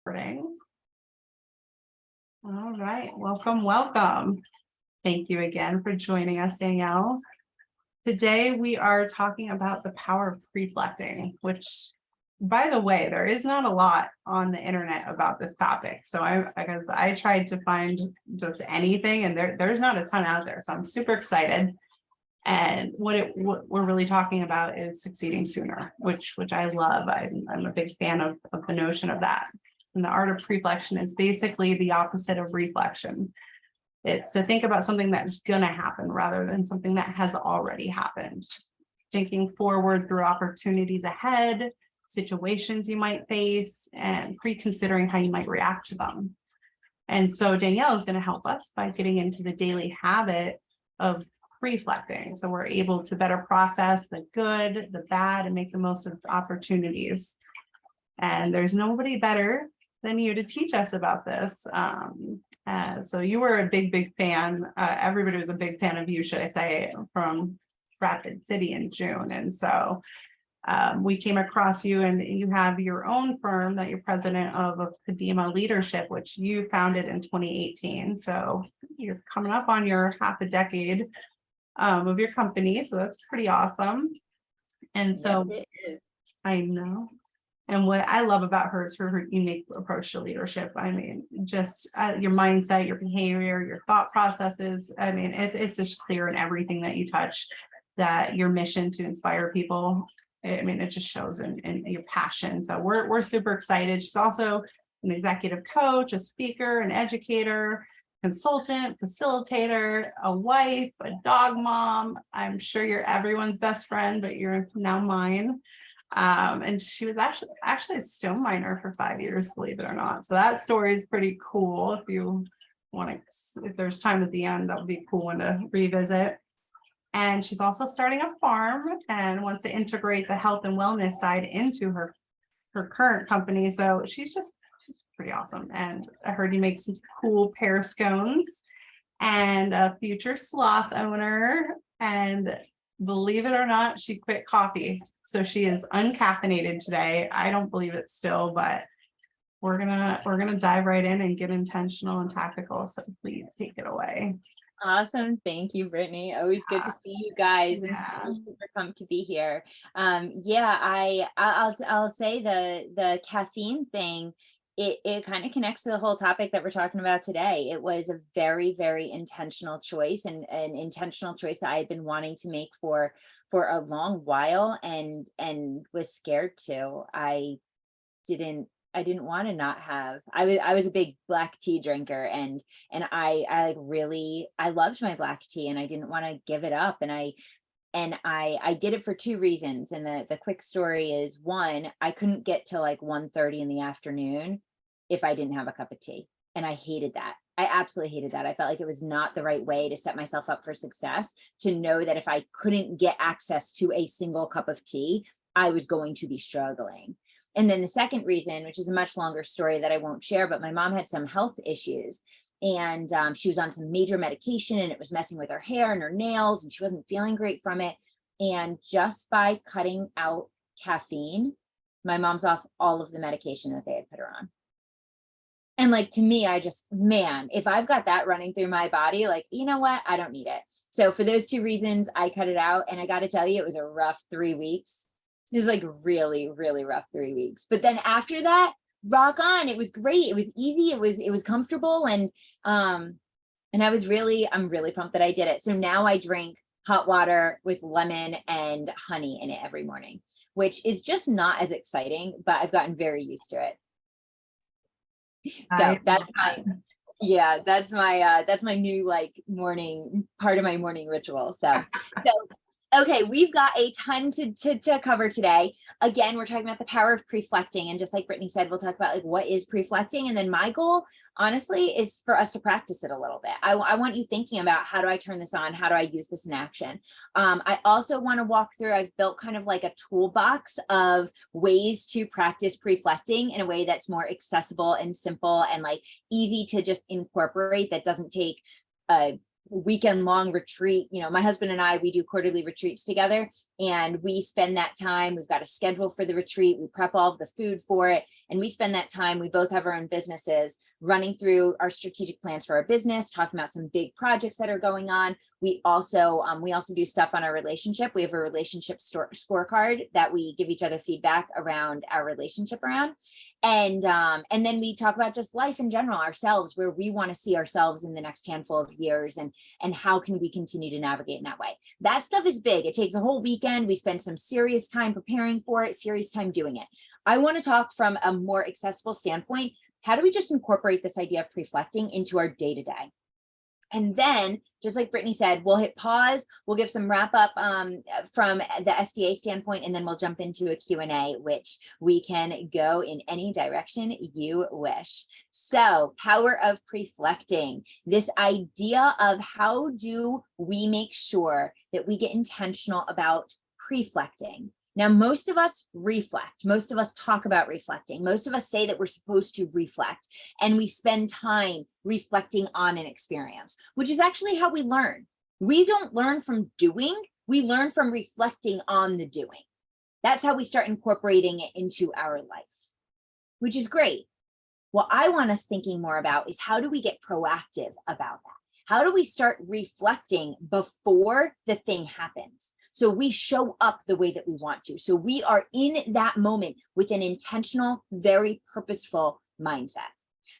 Recording. All right, welcome. Thank you again for joining us, Danielle. Today we are talking about the power of pre-flecting, which, by the way, there is not a lot on the internet about this topic. So I tried to find just anything, and there's not a ton out there. So I'm super excited. And what we're really talking about is succeeding sooner, which I love. I'm a big fan of the notion of that. And the art of pre-flection is basically the opposite of reflection. It's to think about something that's going to happen rather than something that has already happened. Thinking forward through opportunities ahead, situations you might face, and pre-considering how you might react to them. And so Danielle is going to help us by getting into the daily habit of pre-flecting. So we're able to better process the good, the bad, and make the most of opportunities. And there's nobody better than you to teach us about this. So you were a big fan. Everybody was a big fan of you, should I say, from Rapid City in June. And so we came across you, and you have your own firm that you're president of Kadima Leadership, which you founded in 2018. So you're coming up on your half a decade of your company. So that's pretty awesome. And so yes, it is. I know. And what I love about her is her unique approach to leadership. I mean, just your mindset, your behavior, your thought processes. I mean, it's just clear in everything that you touch that your mission to inspire people. I mean, it just shows in your passion. So we're super excited. She's also an executive coach, a speaker, an educator, consultant, facilitator, a wife, a dog mom. I'm sure you're everyone's best friend, but you're now mine. And she was actually a stone miner for 5 years, believe it or not. So that story is pretty cool. If you want to, if there's time at the end, that would be a cool one to revisit. And she's also starting a farm and wants to integrate the health and wellness side into her current company. So she's pretty awesome. And I heard you make some cool pear scones, and a future sloth owner. And believe it or not, she quit coffee. So she is uncaffeinated today. I don't believe it still, but we're gonna dive right in and get intentional and tactical. So please take it away. Awesome. Thank you, Brittany. Always good to see you guys, and Yeah. super pumped to be here. I'll say the caffeine thing, it kind of connects to the whole topic that we're talking about today. It was a very, very intentional choice, and an intentional choice that I had been wanting to make for a long while, and was scared to. I didn't want to not have. I was a big black tea drinker, and I like really, I loved my black tea, and I didn't want to give it up. And I did it for two reasons. And the quick story is, one, I couldn't get to like 1:30 in the afternoon if I didn't have a cup of tea. And I hated that. I absolutely hated that. I felt like it was not the right way to set myself up for success, to know that if I couldn't get access to a single cup of tea, I was going to be struggling. And then the second reason, which is a much longer story that I won't share, but my mom had some health issues, and she was on some major medication, and it was messing with her hair and her nails, and she wasn't feeling great from it. And just by cutting out caffeine, my mom's off all of the medication that they had put her on. And like, to me, I just, man, if I've got that running through my body, like, you know what, I don't need it. So for those two reasons, I cut it out. And I got to tell you, it was a rough 3 weeks. It was like really, really rough 3 weeks. But then after that, rock on. It was great. It was easy. It was comfortable. And I'm really pumped that I did it. So now I drink hot water with lemon and honey in it every morning, which is just not as exciting, but I've gotten very used to it. So that's my new like morning part of my morning ritual. So okay, we've got a ton to cover today. Again, we're talking about the power of pre-flecting, and just like Brittany said, we'll talk about like what is pre-flecting, and then my goal, honestly, is for us to practice it a little bit. I want you thinking about, how do I turn this on? How do I use this in action? I also want to walk through. I've built kind of like a toolbox of ways to practice pre-flecting in a way that's more accessible and simple and like easy to just incorporate. That doesn't take weekend long retreat. You know, my husband and I, we do quarterly retreats together, and we spend that time. We've got a schedule for the retreat. We prep all of the food for it. And we spend that time. We both have our own businesses, running through our strategic plans for our business, talking about some big projects that are going on. We also do stuff on our relationship. We have a relationship scorecard that we give each other feedback around our relationship around. And then we talk about just life in general, ourselves, where we want to see ourselves in the next handful of years, and how can we continue to navigate in that way. That stuff is big. It takes a whole weekend. We spend some serious time preparing for it, serious time doing it. I want to talk from a more accessible standpoint. How do we just incorporate this idea of pre-flecting into our day-to-day? And then, just like Brittany said, we'll hit pause. We'll give some wrap up from the SDA standpoint, and then we'll jump into a Q&A, which we can go in any direction you wish. So, power of pre-flecting, this idea of how do we make sure that we get intentional about pre-flecting. Now, most of us reflect. Most of us talk about reflecting. Most of us say that we're supposed to reflect, and we spend time reflecting on an experience, which is actually how we learn. We don't learn from doing, we learn from reflecting on the doing. That's how we start incorporating it into our life, which is great. What I want us thinking more about is, how do we get proactive about that? How do we start reflecting before the thing happens? So we show up the way that we want to. So we are in that moment with an intentional, very purposeful mindset.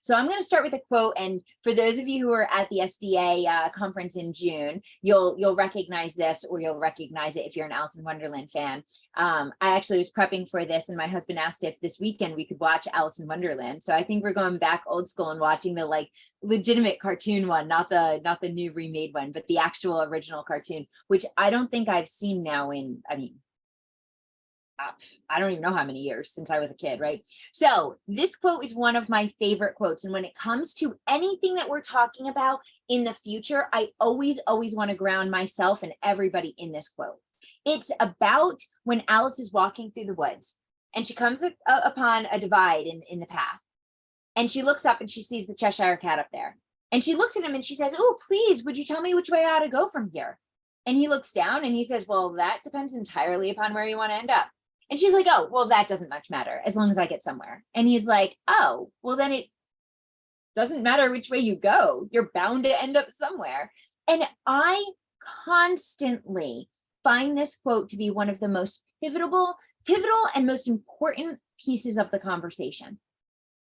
So I'm going to start with a quote. And for those of you who are at the SDA conference in June, you'll recognize this, or you'll recognize it if you're an Alice in Wonderland fan. I actually was prepping for this, and my husband asked if this weekend we could watch Alice in Wonderland. So I think we're going back old school and watching the like legitimate cartoon one, not the new remade one, but the actual original cartoon, which I don't think I've seen now in, I don't even know how many years since I was a kid, right? So this quote is one of my favorite quotes. And when it comes to anything that we're talking about in the future, I always want to ground myself and everybody in this quote. It's about when Alice is walking through the woods, and she comes upon a divide in the path. And she looks up and she sees the Cheshire Cat up there. And she looks at him and she says, "Oh, please, would you tell me which way I ought to go from here?" And he looks down and he says, "Well, that depends entirely upon where you want to end up." And she's like, "Oh, well, that doesn't much matter as long as I get somewhere." And he's like, "Oh, well, then it doesn't matter which way you go. You're bound to end up somewhere." And I constantly find this quote to be one of the most pivotal and most important pieces of the conversation.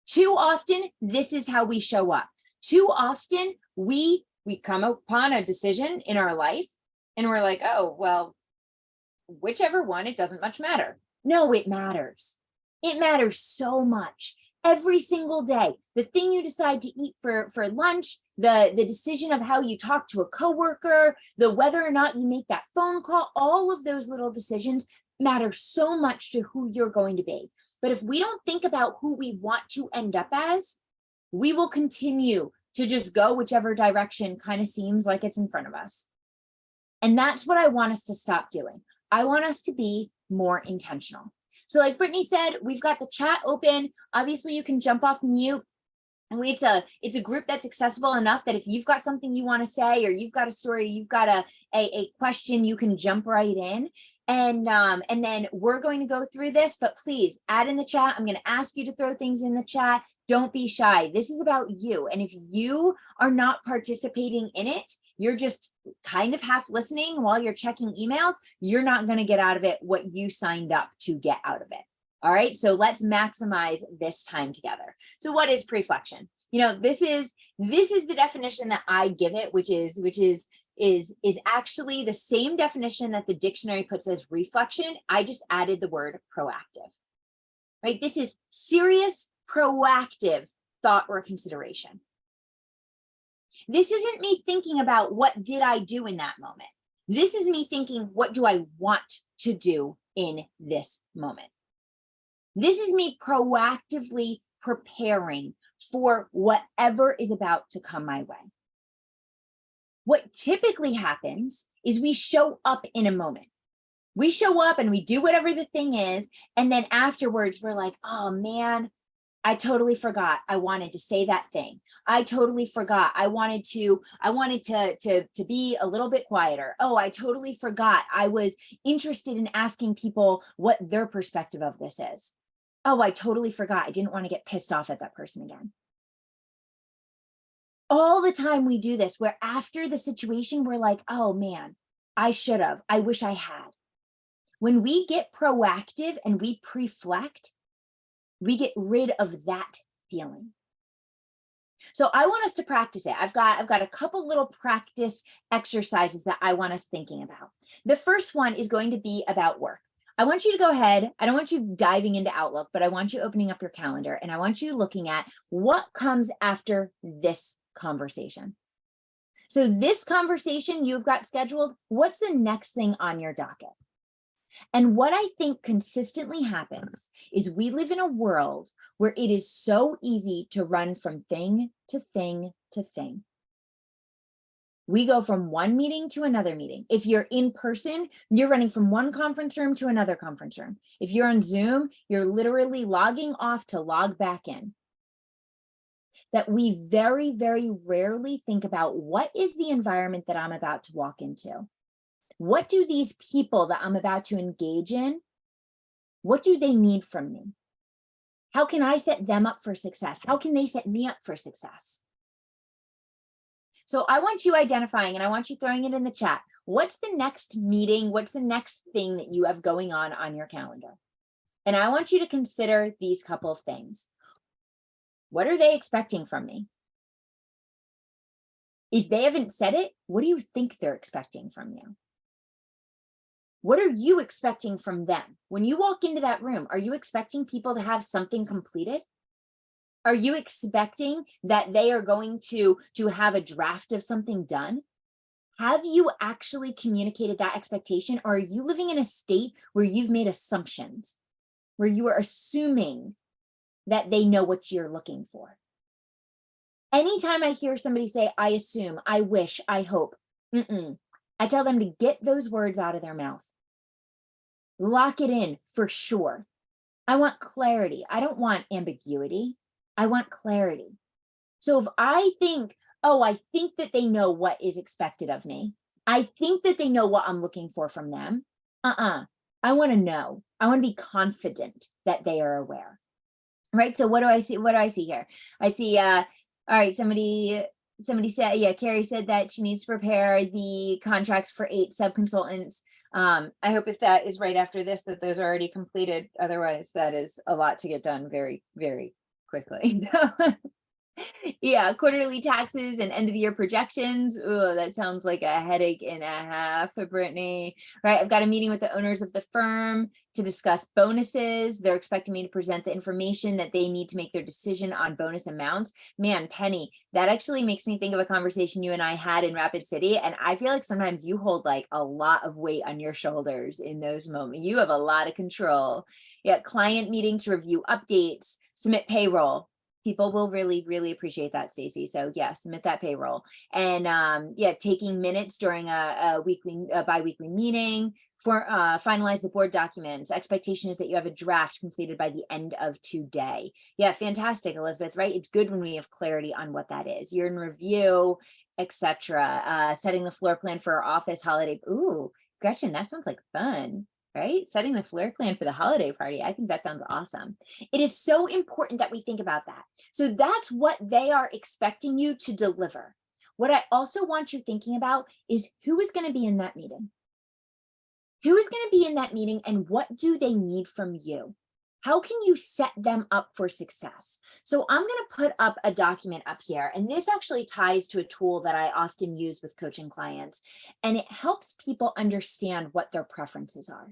Too often, this is how we show up. Too often, we come upon a decision in our life and we're like, "Oh, well, whichever one, it doesn't much matter." No, it matters. It matters so much. Every single day, the thing you decide to eat for lunch, the decision of how you talk to a coworker, the whether or not you make that phone call, all of those little decisions matter so much to who you're going to be. But if we don't think about who we want to end up as, we will continue to just go whichever direction kind of seems like it's in front of us. And that's what I want us to stop doing. I want us to be more intentional. So like Brittany said, we've got the chat open. Obviously, you can jump off mute. And it's a group that's accessible enough that if you've got something you want to say, or you've got a story, you've got a question, you can jump right in. And then we're going to go through this, but please add in the chat. I'm going to ask you to throw things in the chat. Don't be shy. This is about you. And if you are not participating in it, you're just kind of half listening while you're checking emails, you're not going to get out of it what you signed up to get out of it. All right, so let's maximize this time together. So what is pre-flection? You know, this is the definition that I give it, which is actually the same definition that the dictionary puts as reflection. I just added the word proactive. Right? This is serious, proactive thought or consideration. This isn't me thinking about what did I do in that moment. This is me thinking, what do I want to do in this moment? This is me proactively preparing for whatever is about to come my way. What typically happens is we show up in a moment. We show up and we do whatever the thing is. And then afterwards, we're like, "Oh man, I totally forgot I wanted to say that thing. I totally forgot I wanted to be a little bit quieter. Oh, I totally forgot I was interested in asking people what their perspective of this is. Oh, I totally forgot I didn't want to get pissed off at that person again. All the time we do this, where after the situation, we're like, oh man, I should have, I wish I had. When we get proactive and we pre-flect, we get rid of that feeling. So I want us to practice it. I've got a couple little practice exercises that I want us thinking about. The first one is going to be about work. I want you to go ahead. I don't want you diving into Outlook, but I want you opening up your calendar and I want you looking at what comes after this conversation. So this conversation you've got scheduled, what's the next thing on your docket? And what I think consistently happens is we live in a world where it is so easy to run from thing to thing to thing. We go from one meeting to another meeting. If you're in person, you're running from one conference room to another conference room. If you're on Zoom, you're literally logging off to log back in. That we very, very rarely think about what is the environment that I'm about to walk into? What do these people that I'm about to engage in, what do they need from me? How can I set them up for success? How can they set me up for success? So I want you identifying, and I want you throwing it in the chat. What's the next meeting? What's the next thing that you have going on your calendar? And I want you to consider these couple of things. What are they expecting from me? If they haven't said it, what do you think they're expecting from you? What are you expecting from them? When you walk into that room, are you expecting people to have something completed? Are you expecting that they are going to have a draft of something done? Have you actually communicated that expectation? Or are you living in a state where you've made assumptions, where you are assuming that they know what you're looking for? Anytime I hear somebody say, I assume, I wish, I hope, I tell them to get those words out of their mouth. Lock it in for sure. I want clarity. I don't want ambiguity. I want clarity. So if I think, oh, I think that they know what is expected of me. I think that they know what I'm looking for from them. I want to know. I want to be confident that they are aware. Right. So what do I see? What do I see here? I see, all right, somebody said, yeah, Carrie said that she needs to prepare the contracts for 8 sub-consultants. I hope if that is right after this, that those are already completed. Otherwise, that is a lot to get done very, very quickly. Yeah, quarterly taxes and end of the year projections. Oh, that sounds like a headache and a half for Brittany. Right, I've got a meeting with the owners of the firm to discuss bonuses. They're expecting me to present the information that they need to make their decision on bonus amounts. Man, Penny, that actually makes me think of a conversation you and I had in Rapid City. And I feel like sometimes you hold like a lot of weight on your shoulders in those moments. You have a lot of control. Yeah, client meeting to review updates, submit payroll. People will really, really appreciate that, Stacy. So yeah, submit that payroll. And yeah, taking minutes during a bi-weekly meeting for finalize the board documents. Expectation is that you have a draft completed by the end of today. Yeah, fantastic, Elizabeth, right? It's good when we have clarity on what that is. You're in review, etc. Setting the floor plan for our office holiday. Ooh, Gretchen, that sounds like fun. Right? Setting the floor plan for the holiday party. I think that sounds awesome. It is so important that we think about that. So that's what they are expecting you to deliver. What I also want you thinking about is who is going to be in that meeting? Who is going to be in that meeting and what do they need from you? How can you set them up for success? So I'm going to put up a document up here, and this actually ties to a tool that I often use with coaching clients, and it helps people understand what their preferences are.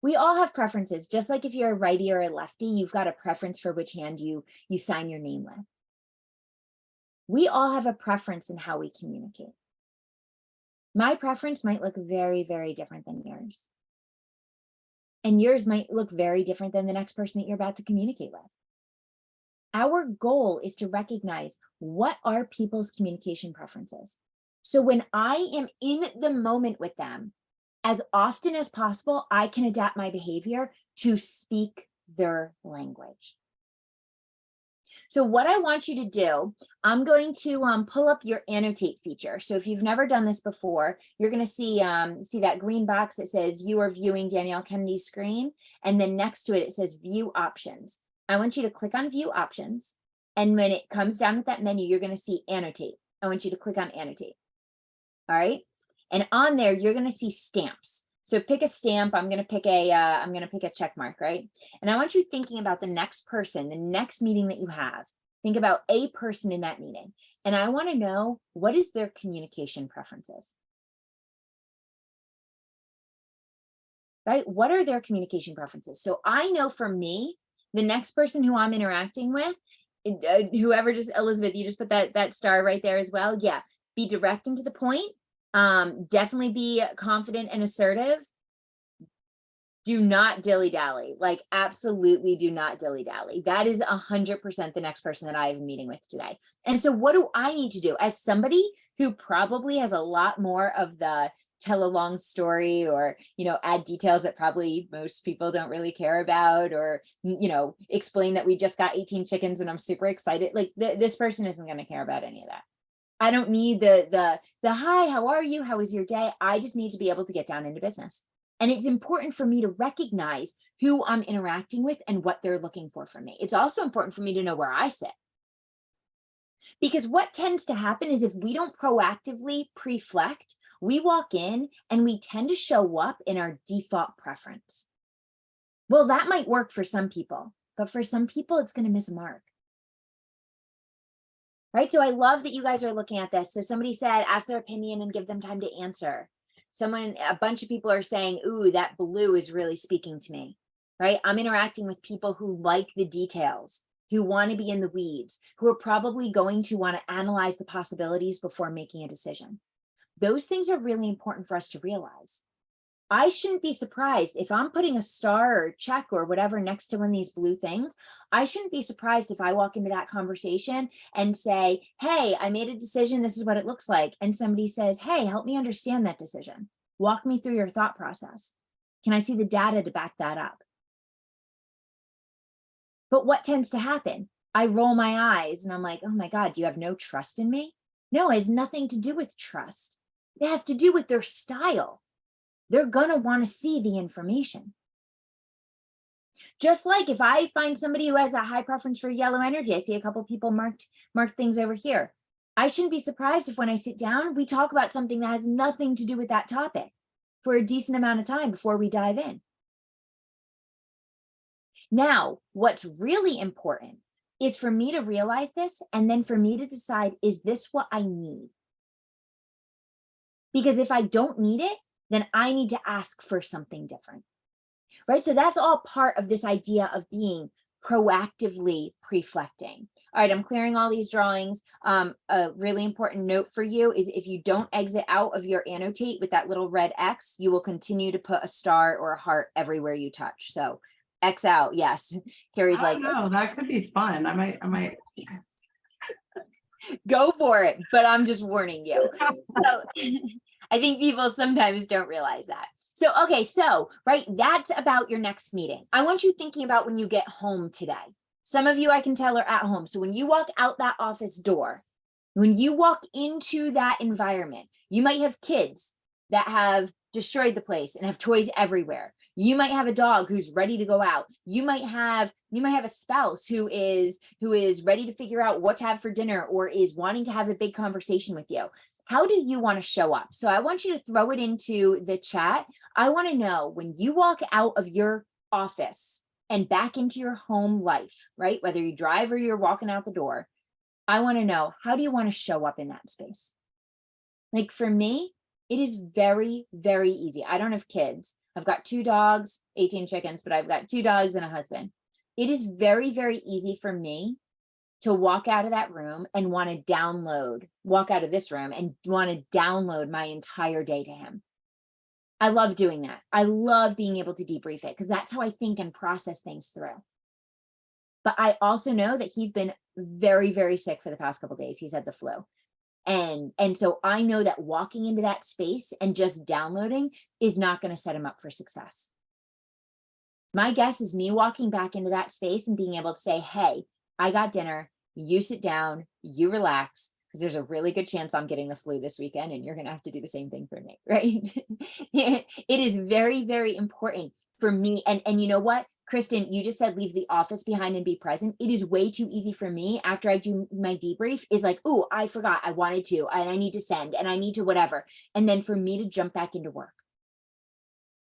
We all have preferences, just like if you're a righty or a lefty, you've got a preference for which hand you sign your name with. We all have a preference in how we communicate. My preference might look very, very different than yours. And yours might look very different than the next person that you're about to communicate with. Our goal is to recognize what are people's communication preferences. So when I am in the moment with them, as often as possible, I can adapt my behavior to speak their language. So what I want you to do, I'm going to pull up your annotate feature. So if you've never done this before, you're going to see that green box that says you are viewing Danielle Kennedy's screen. And then next to it, it says view options. I want you to click on view options. And when it comes down with that menu, you're going to see annotate. I want you to click on annotate. All right. And on there, you're going to see stamps. So pick a stamp. I'm going to pick a check mark, right? And I want you thinking about the next person, the next meeting that you have. Think about a person in that meeting. And I want to know, what is their communication preferences? Right? What are their communication preferences? So I know for me, the next person who I'm interacting with, whoever, just Elizabeth, you just put that star right there as well. Yeah. Be direct and to the point. Definitely be confident and assertive. Do not dilly-dally, like absolutely do not dilly-dally. That is 100% the next person that I have a meeting with today. And so what do I need to do as somebody who probably has a lot more of the tell a long story, or, add details that probably most people don't really care about, or, explain that we just got 18 chickens and I'm super excited. Like this person isn't going to care about any of that. I don't need the hi, how are you? How was your day? I just need to be able to get down into business. And it's important for me to recognize who I'm interacting with and what they're looking for from me. It's also important for me to know where I sit. Because what tends to happen is if we don't proactively pre-flect, we walk in and we tend to show up in our default preference. Well, that might work for some people, but for some people, it's going to miss a mark. Right? So I love that you guys are looking at this. So somebody said, ask their opinion and give them time to answer. A bunch of people are saying, ooh, that blue is really speaking to me, right? I'm interacting with people who like the details, who want to be in the weeds, who are probably going to want to analyze the possibilities before making a decision. Those things are really important for us to realize. I shouldn't be surprised if I'm putting a star or check or whatever next to one of these blue things. I shouldn't be surprised if I walk into that conversation and say, hey, I made a decision. This is what it looks like. And somebody says, hey, help me understand that decision. Walk me through your thought process. Can I see the data to back that up? But what tends to happen? I roll my eyes and I'm like, oh my God, do you have no trust in me? No, it has nothing to do with trust. It has to do with their style. They're going to want to see the information. Just like if I find somebody who has that high preference for yellow energy, I see a couple people marked things over here. I shouldn't be surprised if when I sit down, we talk about something that has nothing to do with that topic for a decent amount of time before we dive in. Now, what's really important is for me to realize this and then for me to decide, is this what I need? Because if I don't need it, then I need to ask for something different, right? So that's all part of this idea of being proactively pre-flecting. All right, I'm clearing all these drawings. A really important note for you is if you don't exit out of your annotate with that little red X, you will continue to put a star or a heart everywhere you touch. So X out, yes. Carrie's like, no, that could be fun. I might. Go for it, but I'm just warning you. So, I think people sometimes don't realize that. So, okay, so, right, that's about your next meeting. I want you thinking about when you get home today. Some of you I can tell are at home. So when you walk out that office door, when you walk into that environment, you might have kids that have destroyed the place and have toys everywhere. You might have a dog who's ready to go out. You might have a spouse who is ready to figure out what to have for dinner or is wanting to have a big conversation with you. How do you want to show up? So I want you to throw it into the chat. I want to know when you walk out of your office and back into your home life, right? Whether you drive or you're walking out the door, I want to know, how do you want to show up in that space? Like for me, it is very, very easy. I don't have kids. I've got 2 dogs, 18 chickens, but I've got 2 dogs and a husband. It is very, very easy for me to walk out of that room and want to walk out of this room and want to download my entire day to him. I love doing that. I love being able to debrief it because that's how I think and process things through. But I also know that he's been very, very sick for the past couple of days. He's had the flu. And so I know that walking into that space and just downloading is not going to set him up for success. My guess is me walking back into that space and being able to say, hey, I got dinner. you sit down, you relax, because there's a really good chance I'm getting the flu this weekend and you're going to have to do the same thing for me, right? It is very, very important for me. And you know what, Kristen, you just said leave the office behind and be present. It is way too easy for me after I do my debrief is like, oh, I forgot I wanted to, and I need to send, and I need to whatever. And then for me to jump back into work.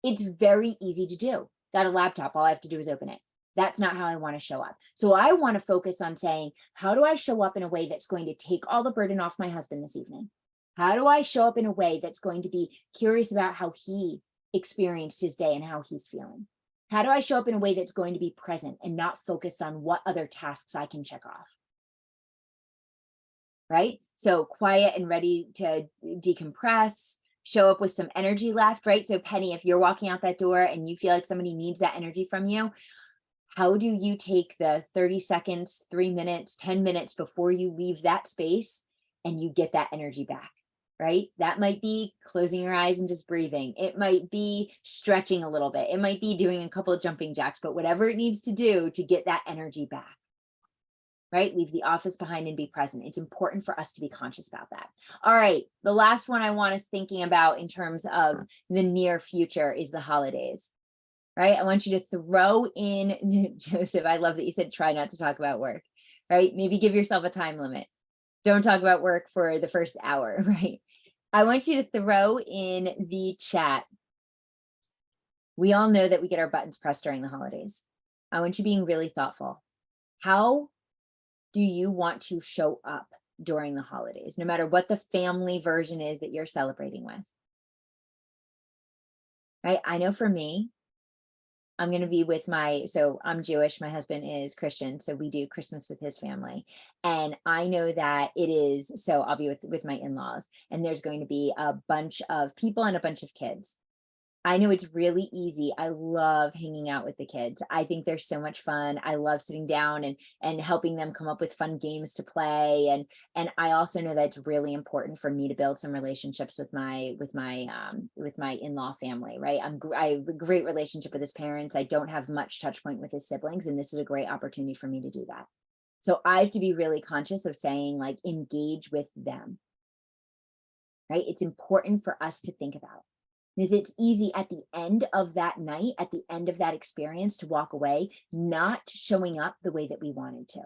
It's very easy to do. Got a laptop, all I have to do is open it. That's not how I want to show up. So I want to focus on saying, how do I show up in a way that's going to take all the burden off my husband this evening? How do I show up in a way that's going to be curious about how he experienced his day and how he's feeling? How do I show up in a way that's going to be present and not focused on what other tasks I can check off? Right? So quiet and ready to decompress, show up with some energy left, right? So Penny, if you're walking out that door and you feel like somebody needs that energy from you, how do you take the 30 seconds, 3 minutes, 10 minutes before you leave that space and you get that energy back, right? That might be closing your eyes and just breathing. It might be stretching a little bit. It might be doing a couple of jumping jacks, but whatever it needs to do to get that energy back, right? Leave the office behind and be present. It's important for us to be conscious about that. All right. The last one I want us thinking about in terms of the near future is the holidays. Right? I want you to throw in, Joseph, I love that you said, try not to talk about work, right? Maybe give yourself a time limit. Don't talk about work for the first hour, right? I want you to throw in the chat. We all know that we get our buttons pressed during the holidays. I want you being really thoughtful. How do you want to show up during the holidays, no matter what the family version is that you're celebrating with? Right? I know for me, I'm going to be with so I'm Jewish, my husband is Christian, so we do Christmas with his family. And I know that so I'll be with my in-laws, and there's going to be a bunch of people and a bunch of kids. I know it's really easy. I love hanging out with the kids. I think they're so much fun. I love sitting down and helping them come up with fun games to play. And I also know that it's really important for me to build some relationships with my in-law family, right? I have a great relationship with his parents. I don't have much touch point with his siblings, and this is a great opportunity for me to do that. So I have to be really conscious of saying, like, engage with them, right? It's important for us to think about. Because it's easy at the end of that night, at the end of that experience, to walk away, not showing up the way that we wanted to.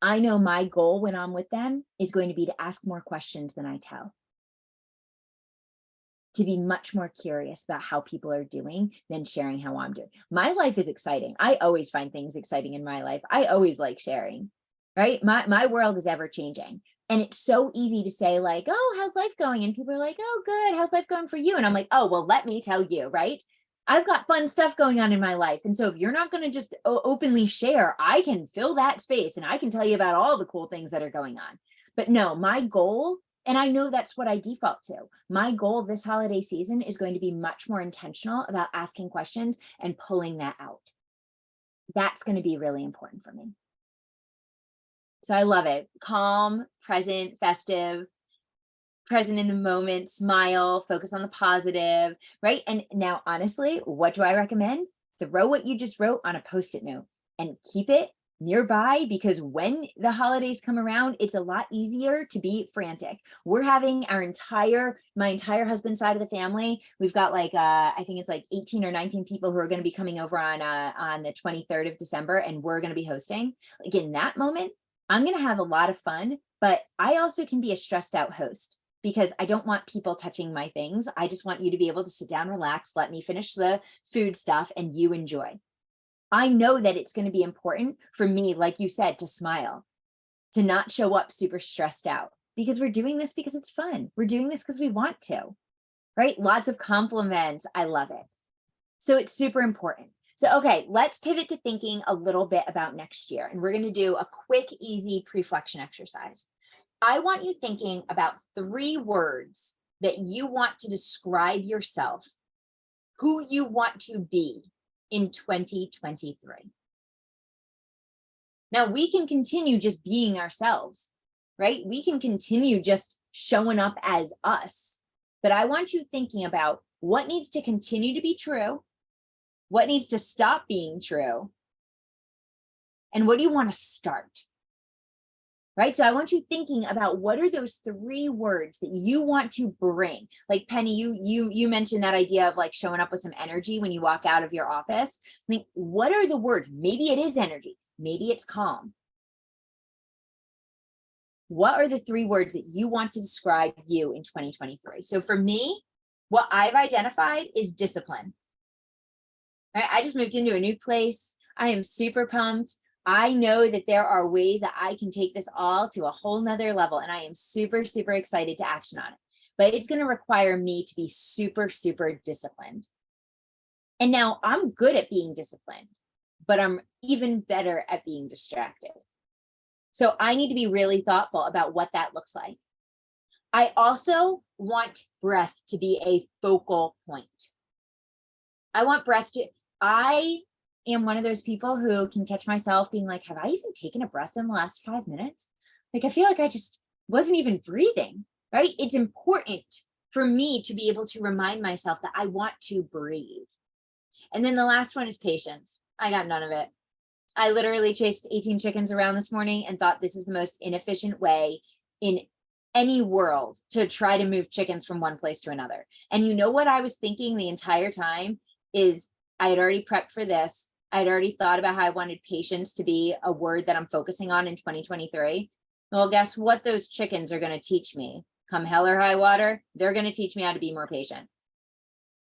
I know my goal when I'm with them is going to be to ask more questions than I tell, to be much more curious about how people are doing than sharing how I'm doing. My life is exciting. I always find things exciting in my life. I always like sharing, right? My world is ever changing. And it's so easy to say, like, oh, how's life going? And people are like, oh, good. How's life going for you? And I'm like, oh, well, let me tell you, right? I've got fun stuff going on in my life. And so if you're not going to just openly share, I can fill that space and I can tell you about all the cool things that are going on. But no, my goal, and I know that's what I default to, my goal this holiday season is going to be much more intentional about asking questions and pulling that out. That's going to be really important for me. So I love it. Calm, present, festive, present in the moment, smile, focus on the positive, right? And now, honestly, what do I recommend? Throw what you just wrote on a Post-it note and keep it nearby, because when the holidays come around, it's a lot easier to be frantic. We're having my entire husband's side of the family. We've got like, I think it's like 18 or 19 people who are going to be coming over on the 23rd of December, and we're going to be hosting. Like, in that moment, I'm going to have a lot of fun, but I also can be a stressed out host because I don't want people touching my things. I just want you to be able to sit down, relax, let me finish the food stuff, and you enjoy. I know that it's going to be important for me, like you said, to smile, to not show up super stressed out, because we're doing this because it's fun. We're doing this because we want to, right? Lots of compliments. I love it. So it's super important. So, okay, let's pivot to thinking a little bit about next year. And we're going to do a quick, easy pre-flection exercise. I want you thinking about 3 words that you want to describe yourself, who you want to be in 2023. Now, we can continue just being ourselves, right? We can continue just showing up as us. But I want you thinking about what needs to continue to be true, what needs to stop being true, and what do you want to start? right? So I want you thinking about what are those 3 words that you want to bring. Like Penny, you mentioned that idea of like showing up with some energy when you walk out of your office. I mean, what are the words? Maybe it is energy. Maybe it's calm. What are the 3 words that you want to describe you in 2023? So for me, what I've identified is discipline. Right? I just moved into a new place. I am super pumped. I know that there are ways that I can take this all to a whole nother level, and I am super, super excited to action on it. But it's going to require me to be super, super disciplined. And now I'm good at being disciplined, but I'm even better at being distracted. So I need to be really thoughtful about what that looks like. I also want breath to be a focal point. I want breath to, I am one of those people who can catch myself being like, have I even taken a breath in the last 5 minutes? Like, I feel like I just wasn't even breathing, right? It's important for me to be able to remind myself that I want to breathe. And then the last one is patience. I got none of it. I literally chased 18 chickens around this morning and thought this is the most inefficient way in any world to try to move chickens from one place to another. And you know what I was thinking the entire time is I had already prepped for this. I'd already thought about how I wanted patience to be a word that I'm focusing on in 2023. Well, guess what those chickens are going to teach me? Come hell or high water, they're going to teach me how to be more patient.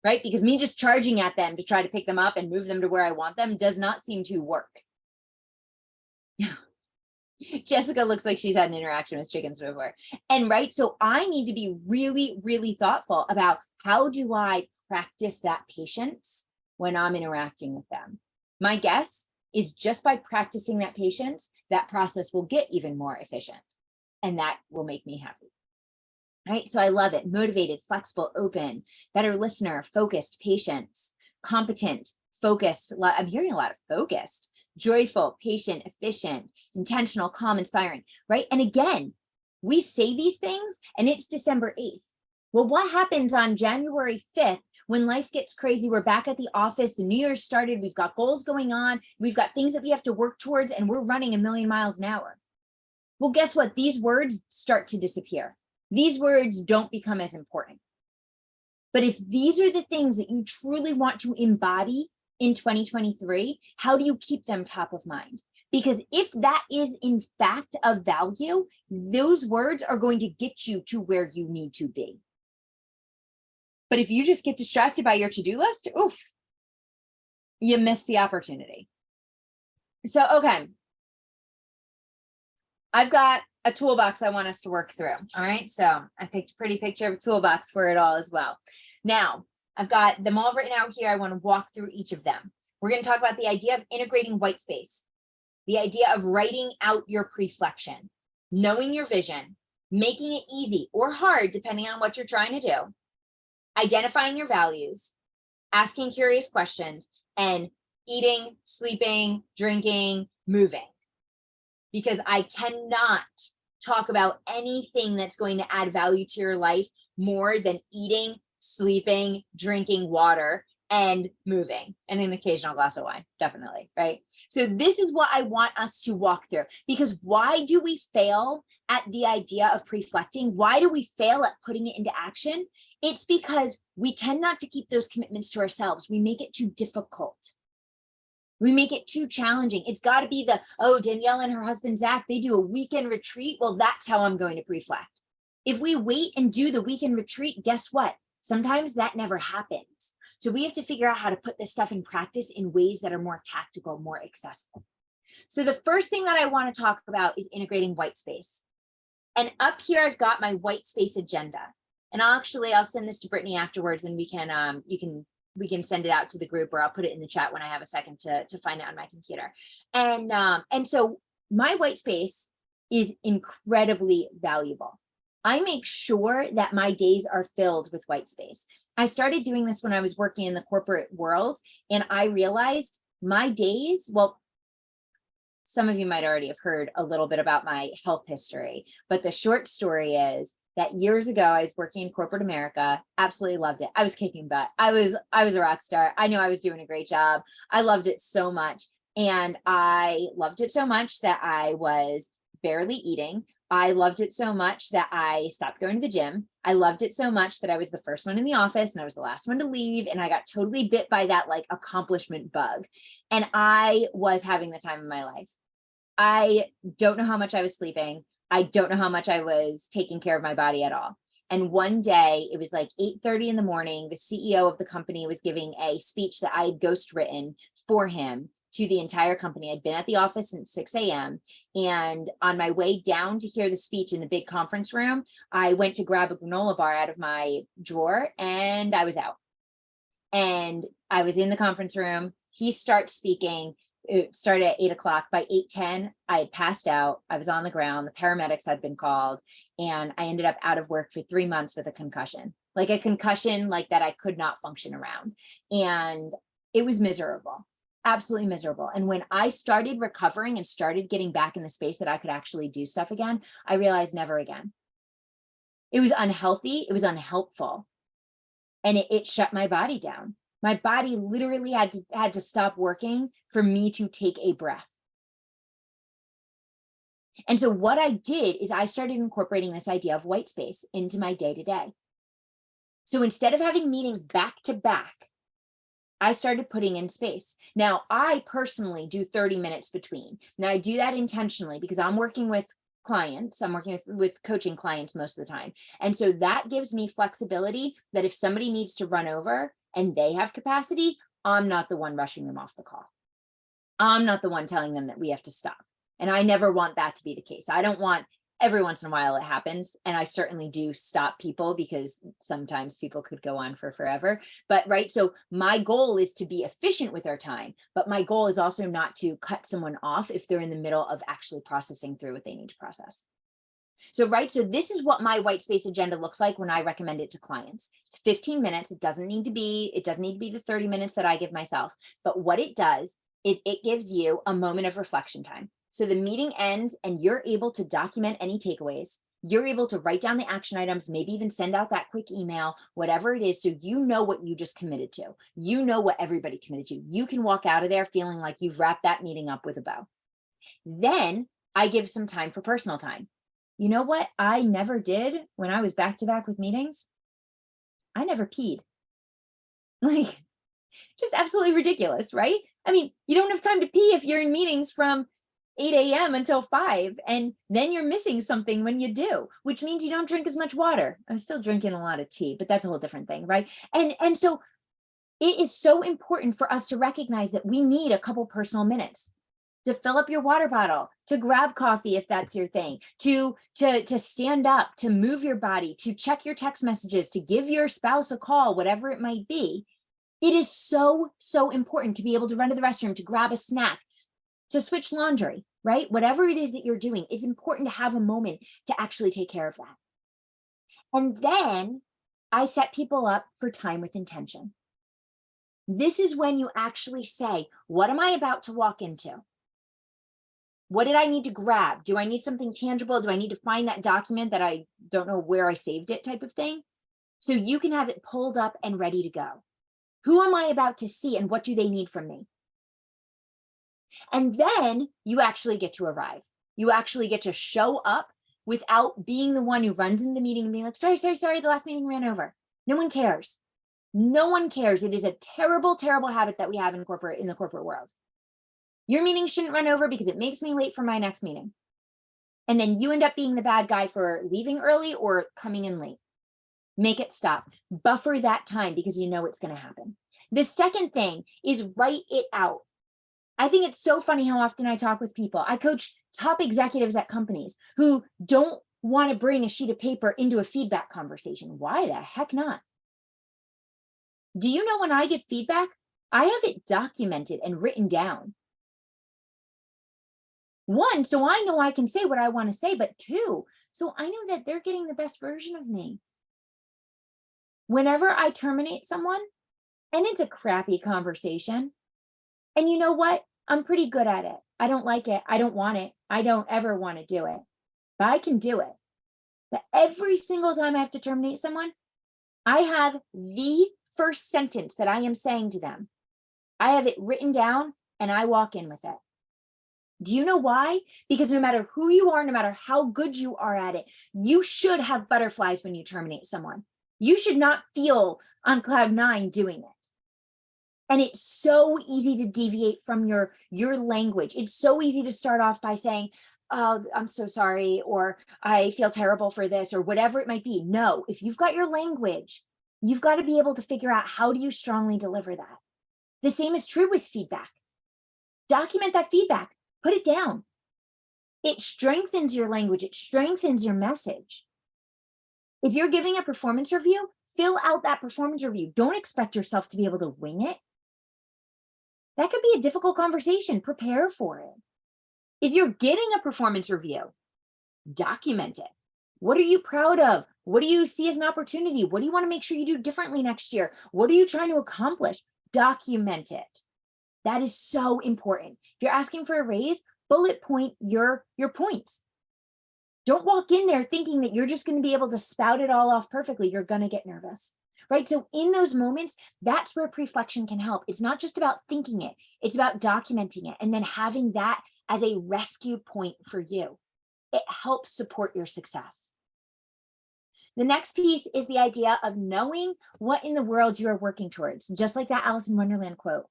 Right? Because me just charging at them to try to pick them up and move them to where I want them does not seem to work. Jessica looks like she's had an interaction with chickens before. And right, so I need to be really, really thoughtful about how do I practice that patience when I'm interacting with them. My guess is just by practicing that patience, that process will get even more efficient, and that will make me happy. Right, so I love it. Motivated, flexible, open, better listener, focused, patience, competent, focused. I'm hearing a lot of focused, joyful, patient, efficient, intentional, calm, inspiring, right? And again, we say these things and it's December 8th. Well, what happens on January 5th when life gets crazy? We're back at the office, the new year started, we've got goals going on, we've got things that we have to work towards, and we're running 1,000,000 miles an hour. Well, guess what? These words start to disappear. These words don't become as important. But if these are the things that you truly want to embody in 2023, how do you keep them top of mind? Because if that is in fact of value, those words are going to get you to where you need to be. But if you just get distracted by your to-do list, oof, you miss the opportunity. So, okay. I've got a toolbox I want us to work through. All right. So I picked a pretty picture of a toolbox for it all as well. Now, I've got them all written out here. I want to walk through each of them. We're going to talk about the idea of integrating white space, the idea of writing out your pre-flection, knowing your vision, making it easy or hard, depending on what you're trying to do, identifying your values, asking curious questions, and eating, sleeping, drinking, moving. Because I cannot talk about anything that's going to add value to your life more than eating, sleeping, drinking water, and moving, and an occasional glass of wine, definitely, right? So this is what I want us to walk through, because why do we fail at the idea of pre-flecting? Why do we fail at putting it into action? It's because we tend not to keep those commitments to ourselves. We make it too difficult. We make it too challenging. It's got to be the, oh, Danielle and her husband, Zach, they do a weekend retreat. Well, that's how I'm going to pre-flect. If we wait and do the weekend retreat, guess what? Sometimes that never happens. So we have to figure out how to put this stuff in practice in ways that are more tactical, more accessible. So the first thing that I want to talk about is integrating white space. And up here, I've got my white space agenda. And I'll send this to Brittany afterwards, and we can send it out to the group, or I'll put it in the chat when I have a second to find it on my computer. And so my white space is incredibly valuable. I make sure that my days are filled with white space. I started doing this when I was working in the corporate world, and I realized my days, well, some of you might already have heard a little bit about my health history, but the short story is that years ago, I was working in corporate America, absolutely loved it. I was kicking butt. I was a rock star. I knew I was doing a great job. I loved it so much. And I loved it so much that I was barely eating. I loved it so much that I stopped going to the gym. I loved it so much that I was the first one in the office and I was the last one to leave. And I got totally bit by that like accomplishment bug. And I was having the time of my life. I don't know how much I was sleeping. I don't know how much I was taking care of my body at all. And one day it was like 8:30 in the morning. The CEO of the company was giving a speech that I had ghost written for him to the entire company. I'd been at the office since 6 a.m. And on my way down to hear the speech in the big conference room, I went to grab a granola bar out of my drawer and I was out. And I was in the conference room. He starts speaking. It started at 8 o'clock. By 8:10, I had passed out. I was on the ground. The paramedics had been called, and I ended up out of work for 3 months with a concussion like that I could not function around. And it was miserable, absolutely miserable. And when I started recovering and started getting back in the space that I could actually do stuff again, I realized never again. It was unhealthy. It was unhelpful. And it shut my body down. My body literally had to stop working for me to take a breath. And so what I did is I started incorporating this idea of white space into my day-to-day. So instead of having meetings back to back, I started putting in space. Now, I personally do 30 minutes between. Now, I do that intentionally because I'm working with clients. I'm working with coaching clients most of the time. And so that gives me flexibility that if somebody needs to run over and they have capacity, I'm not the one rushing them off the call. I'm not the one telling them that we have to stop. And I never want that to be the case. I don't want, every once in a while it happens. And I certainly do stop people because sometimes people could go on for forever. But right, so my goal is to be efficient with our time, but my goal is also not to cut someone off if they're in the middle of actually processing through what they need to process. So, right, so this is what my white space agenda looks like when I recommend it to clients. It's 15 minutes. It doesn't need to be the 30 minutes that I give myself. But what it does is it gives you a moment of reflection time. So the meeting ends and you're able to document any takeaways. You're able to write down the action items, maybe even send out that quick email, whatever it is. So you know what you just committed to. You know what everybody committed to. You can walk out of there feeling like you've wrapped that meeting up with a bow. Then I give some time for personal time. You know what I never did when I was back to back with meetings? I never peed. Like, just absolutely ridiculous, right? I mean, you don't have time to pee if you're in meetings from 8 a.m. until 5, and then you're missing something when you do, which means you don't drink as much water. I'm still drinking a lot of tea, but that's a whole different thing, right? And so it is so important for us to recognize that we need a couple personal minutes to fill up your water bottle, to grab coffee if that's your thing, to stand up, to move your body, to check your text messages, to give your spouse a call, whatever it might be. It is so, so important to be able to run to the restroom, to grab a snack, to switch laundry, right? Whatever it is that you're doing, it's important to have a moment to actually take care of that. And then I set people up for time with intention. This is when you actually say, what am I about to walk into? What did I need to grab? Do I need something tangible? Do I need to find that document that I don't know where I saved it type of thing? So you can have it pulled up and ready to go. Who am I about to see and what do they need from me? And then you actually get to arrive. You actually get to show up without being the one who runs in the meeting and being like, sorry, the last meeting ran over. No one cares. No one cares. It is a terrible, terrible habit that we have in the corporate world. Your meeting shouldn't run over because it makes me late for my next meeting. And then you end up being the bad guy for leaving early or coming in late. Make it stop. Buffer that time because you know it's going to happen. The second thing is write it out. I think it's so funny how often I talk with people. I coach top executives at companies who don't want to bring a sheet of paper into a feedback conversation. Why the heck not? Do you know when I give feedback, I have it documented and written down. One, so I know I can say what I want to say, but two, so I know that they're getting the best version of me. Whenever I terminate someone, and it's a crappy conversation, and you know what? I'm pretty good at it. I don't like it. I don't want it. I don't ever want to do it, but I can do it. But every single time I have to terminate someone, I have the first sentence that I am saying to them. I have it written down and I walk in with it. Do you know why? Because no matter who you are, no matter how good you are at it, you should have butterflies when you terminate someone. You should not feel on cloud 9 doing it. And it's so easy to deviate from your language. It's so easy to start off by saying, oh, I'm so sorry, or I feel terrible for this, or whatever it might be. No, if you've got your language, you've got to be able to figure out, how do you strongly deliver that? The same is true with feedback. Document that feedback, put it down. It strengthens your language. It strengthens your message. If you're giving a performance review, fill out that performance review. Don't expect yourself to be able to wing it. That could be a difficult conversation. Prepare for it. If you're getting a performance review, document it. What are you proud of? What do you see as an opportunity? What do you want to make sure you do differently next year? What are you trying to accomplish? Document it. That is so important. If you're asking for a raise, bullet point your points. Don't walk in there thinking that you're just going to be able to spout it all off perfectly. You're going to get nervous, right? So in those moments, that's where pre-flection can help. It's not just about thinking it. It's about documenting it and then having that as a rescue point for you. It helps support your success. The next piece is the idea of knowing what in the world you are working towards, just like that Alice in Wonderland quote.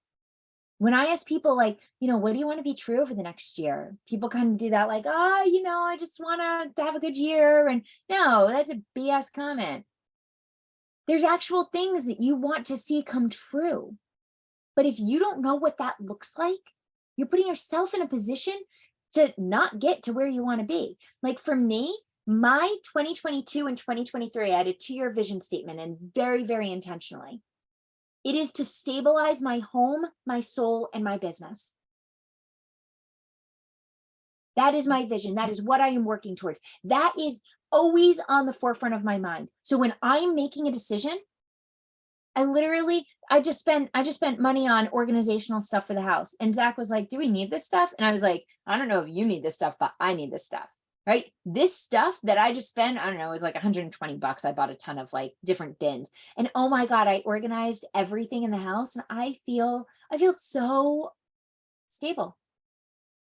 When I ask people, like, what do you want to be true over the next year? People kind of do that, like, oh, I just want to have a good year. And no, that's a BS comment. There's actual things that you want to see come true. But if you don't know what that looks like, you're putting yourself in a position to not get to where you want to be. Like for me, my 2022 and 2023, I had a 2-year vision statement, and very, very intentionally. It is to stabilize my home, my soul, and my business. That is my vision. That is what I am working towards. That is always on the forefront of my mind. So when I'm making a decision, I just spent money on organizational stuff for the house. And Zach was like, do we need this stuff? And I was like, I don't know if you need this stuff, but I need this stuff. Right? This stuff that I just spent, I don't know, it was like $120. I bought a ton of like different bins. And oh my God, I organized everything in the house and I feel so stable.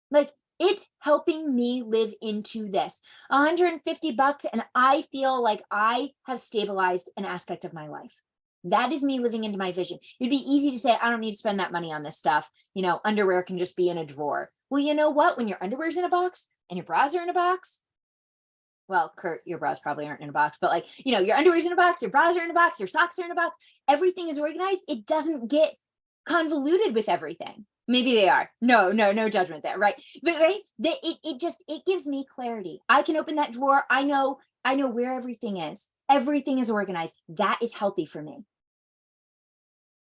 Like it's helping me live into this $150. And I feel like I have stabilized an aspect of my life. That is me living into my vision. It'd be easy to say, I don't need to spend that money on this stuff. Underwear can just be in a drawer. Well, you know what? When your underwear's in a box and your bras are in a box, well, Kurt, your bras probably aren't in a box, but your underwear's in a box, your bras are in a box, your socks are in a box, everything is organized. It doesn't get convoluted with everything. Maybe they are. No judgment there, right? But right, it gives me clarity. I can open that drawer. I know where everything is. Everything is organized. That is healthy for me.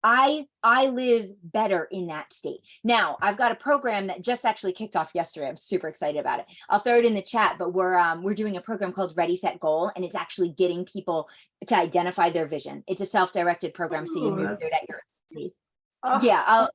I live better in that state. Now, I've got a program that just actually kicked off yesterday. I'm super excited about it. I'll throw it in the chat, but we're doing a program called Ready, Set, Goal, and it's actually getting people to identify their vision. It's a self-directed program, so you move through it at your pace. Yeah,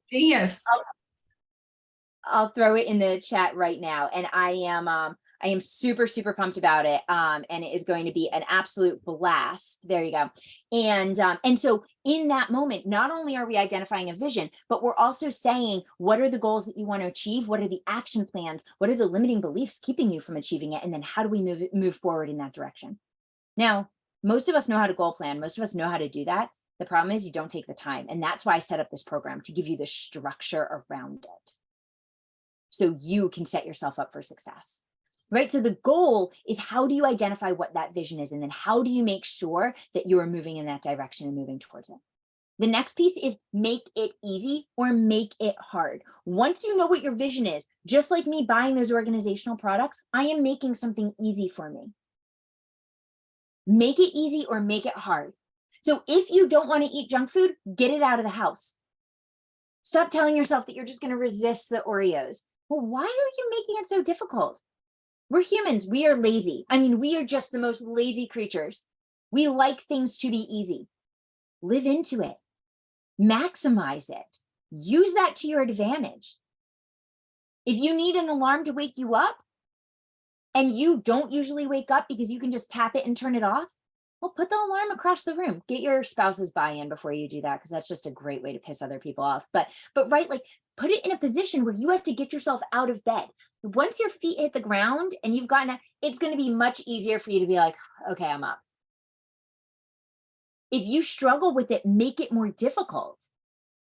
I'll throw it in the chat right now, and I am super, super pumped about it. And it is going to be an absolute blast. There you go. And so in that moment, not only are we identifying a vision, but we're also saying, what are the goals that you want to achieve? What are the action plans? What are the limiting beliefs keeping you from achieving it? And then how do we move forward in that direction? Now, most of us know how to goal plan. Most of us know how to do that. The problem is you don't take the time. And that's why I set up this program, to give you the structure around it, so you can set yourself up for success. Right? So the goal is, how do you identify what that vision is? And then how do you make sure that you are moving in that direction and moving towards it? The next piece is make it easy or make it hard. Once you know what your vision is, just like me buying those organizational products, I am making something easy for me. Make it easy or make it hard. So if you don't want to eat junk food, get it out of the house. Stop telling yourself that you're just going to resist the Oreos. Well, why are you making it so difficult? We're humans. We are lazy. I mean, we are just the most lazy creatures. We like things to be easy. Live into it. Maximize it. Use that to your advantage. If you need an alarm to wake you up and you don't usually wake up because you can just tap it and turn it off, Well, put the alarm across the room. Get your spouse's buy-in before you do that, because that's just a great way to piss other people off. But right, like put it in a position where you have to get yourself out of bed. Once your feet hit the ground and you've gotten out, it's going to be much easier for you to be like, okay, I'm up. If you struggle with it, make it more difficult.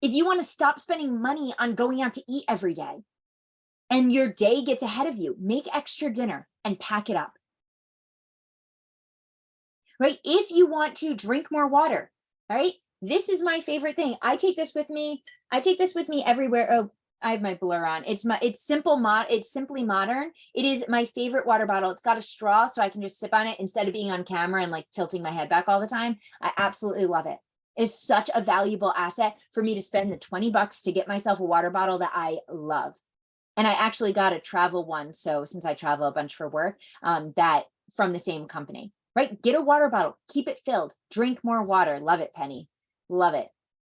If you want to stop spending money on going out to eat every day and your day gets ahead of you, make extra dinner and pack it up. Right? If you want to drink more water, right? This is my favorite thing. I take this with me. I take this with me everywhere. Oh, I have my blur on. It's simply modern. It is my favorite water bottle. It's got a straw so I can just sip on it instead of being on camera and like tilting my head back all the time. I absolutely love it. It's such a valuable asset for me to spend the $20 to get myself a water bottle that I love. And I actually got a travel one. So since I travel a bunch for work, that from the same company, right? Get a water bottle, keep it filled, drink more water. Love it, Penny. Love it.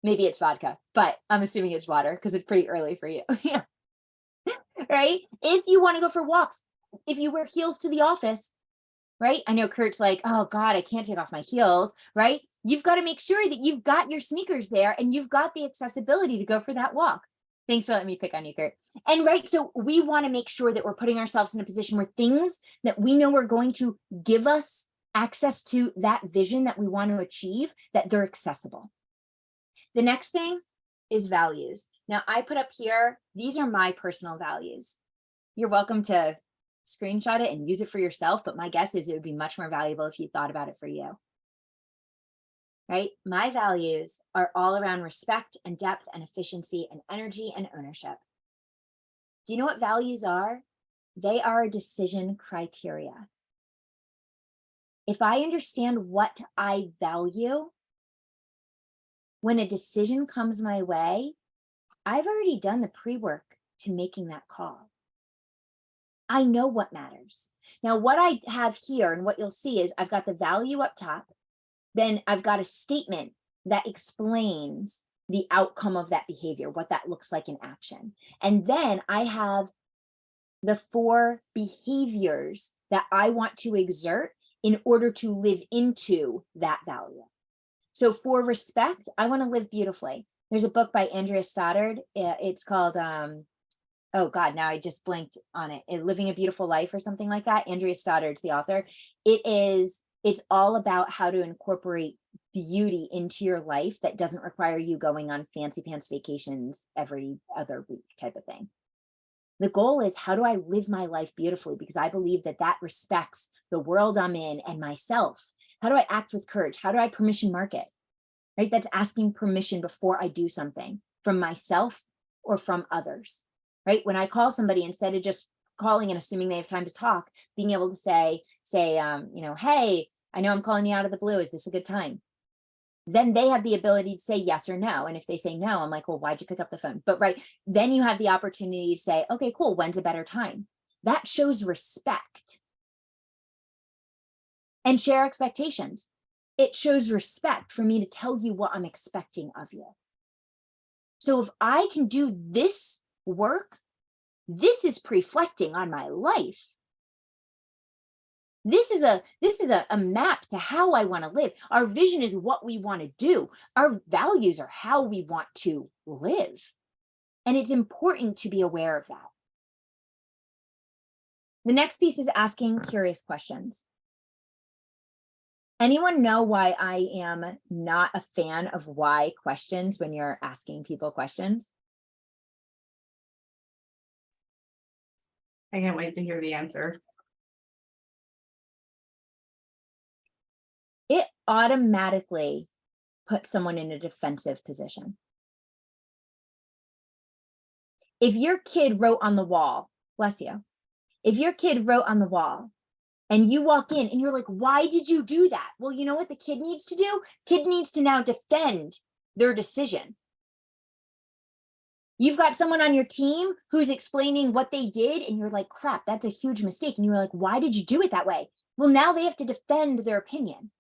Maybe it's vodka, but I'm assuming it's water because it's pretty early for you. Yeah. Right? If you want to go for walks, if you wear heels to the office, right? I know Kurt's like, oh God, I can't take off my heels, right? You've got to make sure that you've got your sneakers there and you've got the accessibility to go for that walk. Thanks for letting me pick on you, Kurt. And right, so we want to make sure that we're putting ourselves in a position where things that we know are going to give us access to that vision that we want to achieve, that they're accessible. The next thing is values. Now I put up here, these are my personal values. You're welcome to screenshot it and use it for yourself, but my guess is it would be much more valuable if you thought about it for you. Right? My values are all around respect and depth and efficiency and energy and ownership. Do you know what values are? They are a decision criteria. If I understand what I value, when a decision comes my way, I've already done the pre-work to making that call. I know what matters. Now, what I have here and what you'll see is I've got the value up top. Then I've got a statement that explains the outcome of that behavior, what that looks like in action. And then I have the 4 behaviors that I want to exert in order to live into that value. So for respect, I want to live beautifully. There's a book by Andrea Stoddard. It's called, oh God, now I just blanked on it. Living a Beautiful Life or something like that. Andrea Stoddard's the author. It's all about how to incorporate beauty into your life that doesn't require you going on fancy pants vacations every other week type of thing. The goal is, how do I live my life beautifully? Because I believe that that respects the world I'm in and myself. How do I act with courage? How do I permission market? Right? That's asking permission before I do something from myself or from others. Right? When I call somebody, instead of just calling and assuming they have time to talk, being able to say, hey, I know I'm calling you out of the blue. Is this a good time? Then they have the ability to say yes or no. And if they say no, I'm like, well, why'd you pick up the phone? But right, then you have the opportunity to say, okay, cool. When's a better time? That shows respect. And share expectations. It shows respect for me to tell you what I'm expecting of you. So if I can do this work, this is pre-flecting on my life. This is a map to how I want to live. Our vision is what we want to do. Our values are how we want to live. And it's important to be aware of that. The next piece is asking curious questions. Anyone know why I am not a fan of why questions when you're asking people questions? I can't wait to hear the answer. It automatically puts someone in a defensive position. If your kid wrote on the wall, bless you, if your kid wrote on the wall and you walk in and you're like, why did you do that? Well, you know what the kid needs to do? Kid needs to now defend their decision. You've got someone on your team who's explaining what they did and you're like, crap, that's a huge mistake. And you're like, why did you do it that way? Well, now they have to defend their opinion,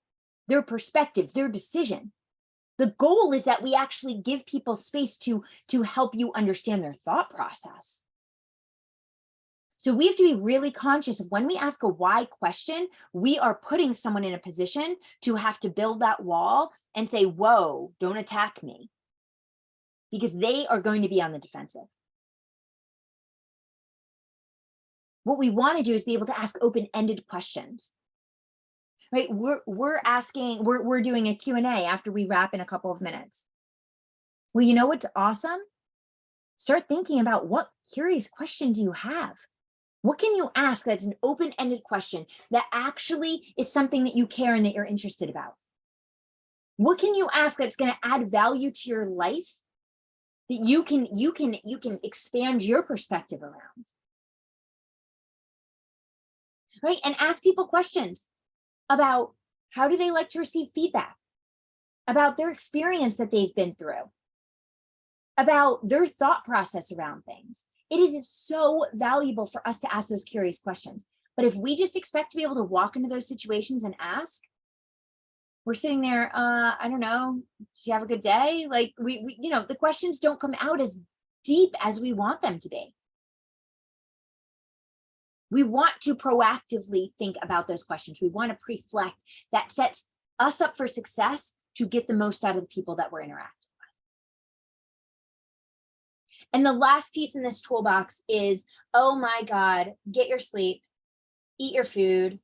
their perspective, their decision. The goal is that we actually give people space to help you understand their thought process. So we have to be really conscious of when we ask a why question, we are putting someone in a position to have to build that wall and say, whoa, don't attack me, because they are going to be on the defensive. What we want to do is be able to ask open-ended questions, right? We're doing a Q&A after we wrap in a couple of minutes. Well, you know what's awesome? Start thinking about, what curious question do you have? What can you ask that's an open-ended question that actually is something that you care and that you're interested about? What can you ask that's going to add value to your life that you can expand your perspective around? Right? And ask people questions about how do they like to receive feedback, about their experience that they've been through, about their thought process around things. It is so valuable for us to ask those curious questions. But if we just expect to be able to walk into those situations and ask, we're sitting there, I don't know, did you have a good day? Like we the questions don't come out as deep as we want them to be. We want to proactively think about those questions. We want to pre-flect. That sets us up for success to get the most out of the people that we're interacting with. And the last piece in this toolbox is, oh my God, get your sleep, eat your food,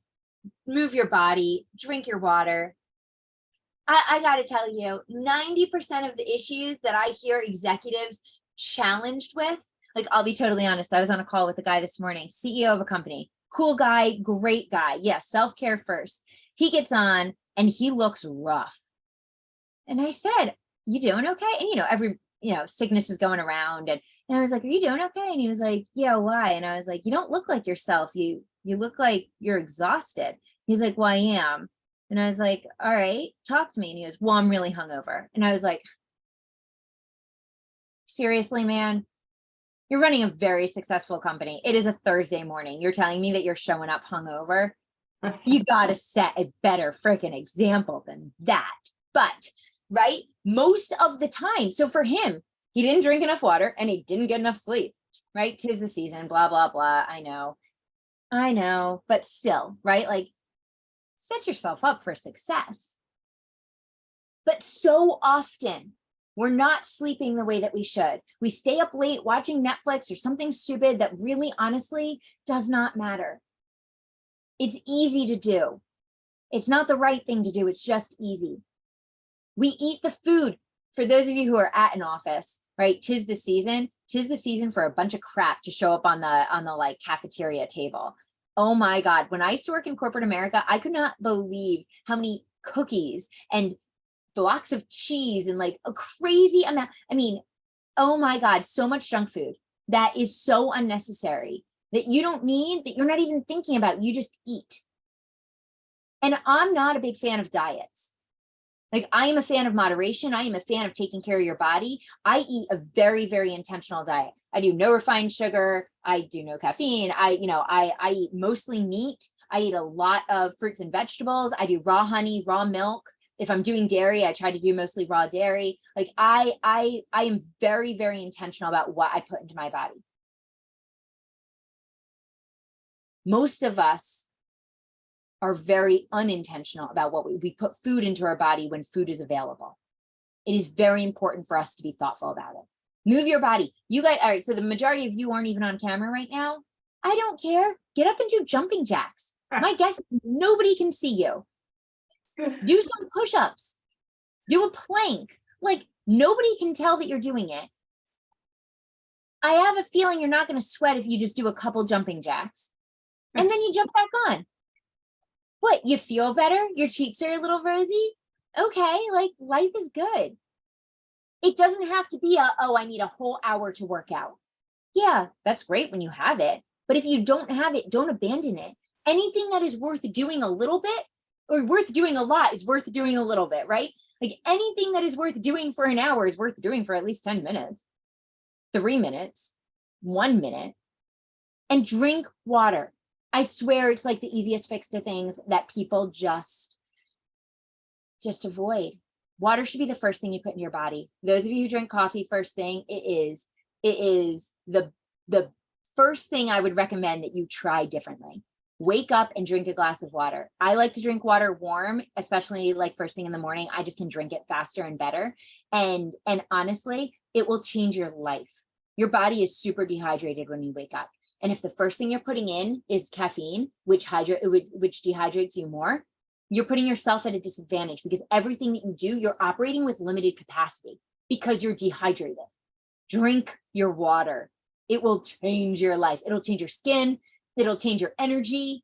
move your body, drink your water. I got to tell you, 90% of the issues that I hear executives challenged with, like, I'll be totally honest, I was on a call with a guy this morning, CEO of a company, cool guy, great guy. Yes, self-care first. He gets on and he looks rough. And I said, you doing okay? And, every, sickness is going around. And I was like, are you doing okay? And he was like, yeah, why? And I was like, you don't look like yourself. You look like you're exhausted. He's like, well, I am. And I was like, all right, talk to me. And he goes, well, I'm really hungover. And I was like, seriously, man? You're running a very successful company. It is a Thursday morning. You're telling me that you're showing up hungover? You got to set a better freaking example than that. But, right, most of the time, so for him, he didn't drink enough water and he didn't get enough sleep, right? 'Tis the season, blah, blah, blah. I know, but still, right? Like, set yourself up for success. But so often, we're not sleeping the way that we should. We stay up late watching Netflix or something stupid that really, honestly, does not matter. It's easy to do. It's not the right thing to do. It's just easy. We eat the food. For those of you who are at an office, right? 'Tis the season. 'Tis the season for a bunch of crap to show up on the like cafeteria table. Oh my God. When I used to work in corporate America, I could not believe how many cookies and blocks of cheese and like a crazy amount. I mean, oh my God, so much junk food that is so unnecessary that you don't need, that you're not even thinking about, you just eat. And I'm not a big fan of diets. Like, I am a fan of moderation. I am a fan of taking care of your body. I eat a very, very intentional diet. I do no refined sugar. I do no caffeine. I eat mostly meat. I eat a lot of fruits and vegetables. I do raw honey, raw milk. If I'm doing dairy, I try to do mostly raw dairy. Like, I am very, very intentional about what I put into my body. Most of us are very unintentional about what we put food into our body when food is available. It is very important for us to be thoughtful about it. Move your body. You guys, all right, so the majority of you aren't even on camera right now. I don't care. Get up and do jumping jacks. My guess is nobody can see you. Do some push-ups. Do a plank. Like, nobody can tell that you're doing it. I have a feeling you're not going to sweat if you just do a couple jumping jacks. And then you jump back on. What, you feel better? Your cheeks are a little rosy? Okay, like, life is good. It doesn't have to be I need a whole hour to work out. Yeah, that's great when you have it. But if you don't have it, don't abandon it. Anything that is worth doing a little bit or worth doing a lot is worth doing a little bit, right? Like, anything that is worth doing for an hour is worth doing for at least 10 minutes, 3 minutes, 1 minute, and drink water. I swear it's like the easiest fix to things that people just avoid. Water should be the first thing you put in your body. Those of you who drink coffee first thing, it is the first thing I would recommend that you try differently. Wake up and drink a glass of water. I like to drink water warm, especially like first thing in the morning. I just can drink it faster and better. And honestly, it will change your life. Your body is super dehydrated when you wake up. And if the first thing you're putting in is caffeine, which dehydrates you more, you're putting yourself at a disadvantage, because everything that you do, you're operating with limited capacity because you're dehydrated. Drink your water. It will change your life. It'll change your skin. It'll change your energy.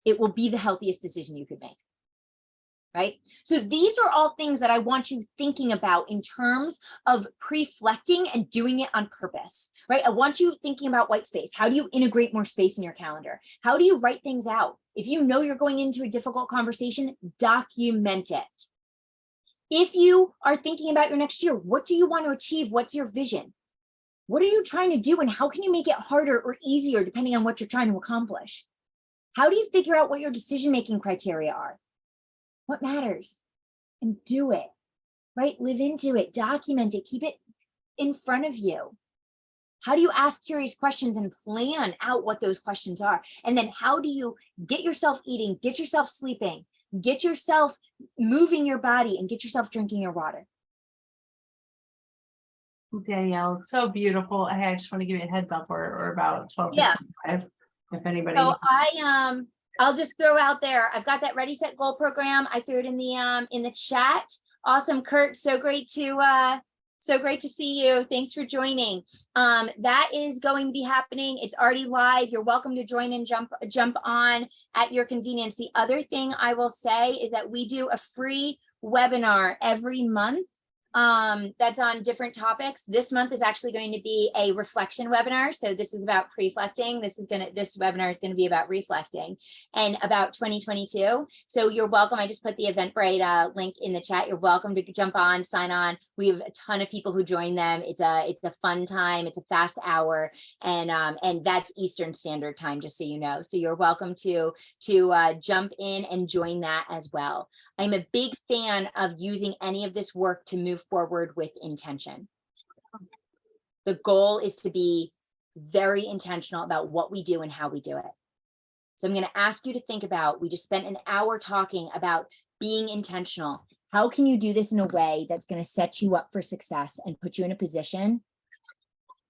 It will be the healthiest decision you could make, right? So these are all things that I want you thinking about in terms of pre-flecting and doing it on purpose, right? I want you thinking about white space. How do you integrate more space in your calendar? How do you write things out? If you know you're going into a difficult conversation, document it. If you are thinking about your next year, what do you want to achieve? What's your vision? What are you trying to do, and how can you make it harder or easier depending on what you're trying to accomplish? How do you figure out what your decision-making criteria are? What matters? And do it, right? Live into it, document it, keep it in front of you. How do you ask curious questions and plan out what those questions are? And then how do you get yourself eating, get yourself sleeping, get yourself moving your body, and get yourself drinking your water? Danielle, so beautiful. I just want to give you a heads up. We're about 12 Yeah. if anybody. So I'll just throw out there, I've got that Ready Set Goal program. I threw it in the chat. Awesome, Kurt. So great to see you. Thanks for joining. That is going to be happening. It's already live. You're welcome to join and jump on at your convenience. The other thing I will say is that we do a free webinar every month. That's on different topics. This month is actually going to be a reflection webinar. So this is about pre-flecting. This webinar is going to be about reflecting and about 2022. So you're welcome. I just put the Eventbrite link in the chat. You're welcome to jump on, sign on. We have a ton of people who join them. It's a fun time. It's a fast hour, and that's Eastern Standard Time, just so you know. So you're welcome to jump in and join that as well. I'm a big fan of using any of this work to move forward with intention. The goal is to be very intentional about what we do and how we do it. So I'm going to ask you to think about, we just spent an hour talking about being intentional. How can you do this in a way that's going to set you up for success and put you in a position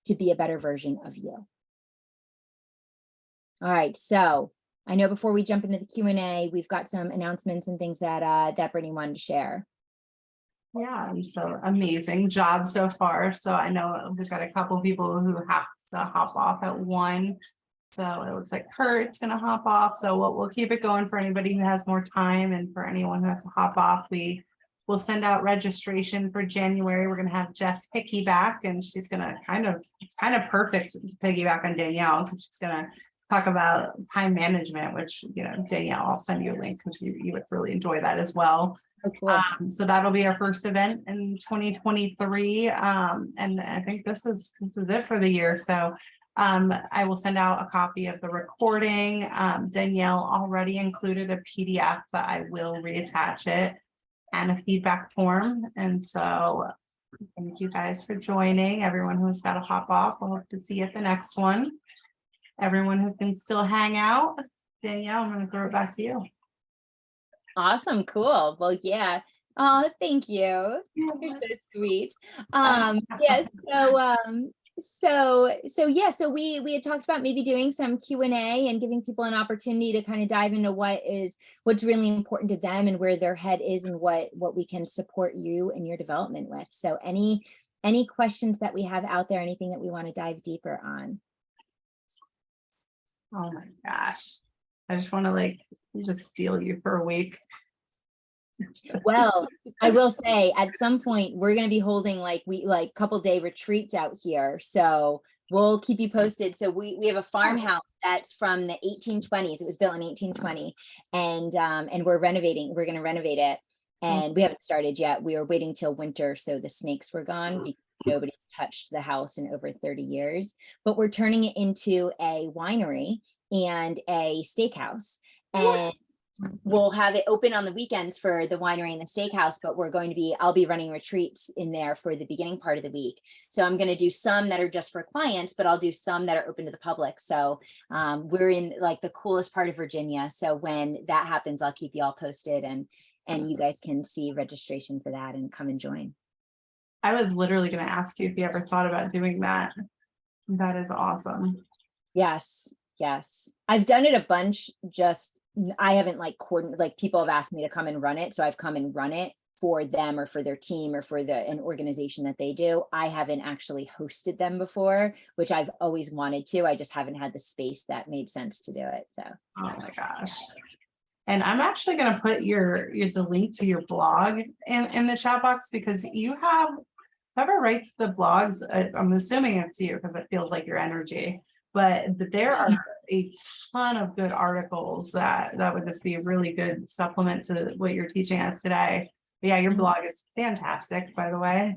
to be a better version of you? All right, so I know before we jump into the Q&A, we've got some announcements and things that Brittany wanted to share. Yeah, and so amazing job so far. So I know we've got a couple of people who have to hop off at 1. So it looks like Kurt's gonna hop off. So we'll keep it going for anybody who has more time, and for anyone who has to hop off, we will send out registration for January. We're gonna have Jess Hickey back, and she's gonna it's kind of perfect to piggyback on Danielle, because she's gonna talk about time management, which, Danielle, I'll send you a link because you would really enjoy that as well. Oh, cool. So that'll be our first event in 2023. And I think this is it for the year. So I will send out a copy of the recording. Danielle already included a PDF, but I will reattach it, and a feedback form. And so thank you guys for joining. Everyone who's got to hop off, we'll hope to see you at the next one. Everyone who can still hang out, Danielle, I'm going to throw it back to you. Awesome, cool. Well, yeah. Oh, thank you. You're so sweet. Yes. So we had talked about maybe doing some Q&A and giving people an opportunity to kind of dive into what's really important to them and where their head is, and what we can support you in your development with. So any questions that we have out there, anything that we want to dive deeper on? Oh my gosh. I just want to just steal you for a week. Well, I will say at some point we're going to be holding couple day retreats out here. So we'll keep you posted. So we have a farmhouse that's from the 1820s. It was built in 1820, and we're renovating. We're going to renovate it, and we haven't started yet. We were waiting till winter so the snakes were gone, because nobody's touched the house in over 30 years. But we're turning it into a winery and a steakhouse. And we'll have it open on the weekends for the winery and the steakhouse, but I'll be running retreats in there for the beginning part of the week. So I'm going to do some that are just for clients, but I'll do some that are open to the public. So we're in like the coolest part of Virginia. So when that happens, I'll keep you all posted, and you guys can see registration for that and come and join. I was literally going to ask you if you ever thought about doing that. That is awesome. Yes. I've done it a bunch. I haven't like people have asked me to come and run it. So I've come and run it for them or for their team or for an organization that they do. I haven't actually hosted them before, which I've always wanted to. I just haven't had the space that made sense to do it. So. Oh my gosh. And I'm actually going to put the link to your blog in the chat box, because whoever writes the blogs, I'm assuming it's you because it feels like your energy, but there are a ton of good articles that would just be a really good supplement to what you're teaching us today. But yeah, your blog is fantastic, by the way.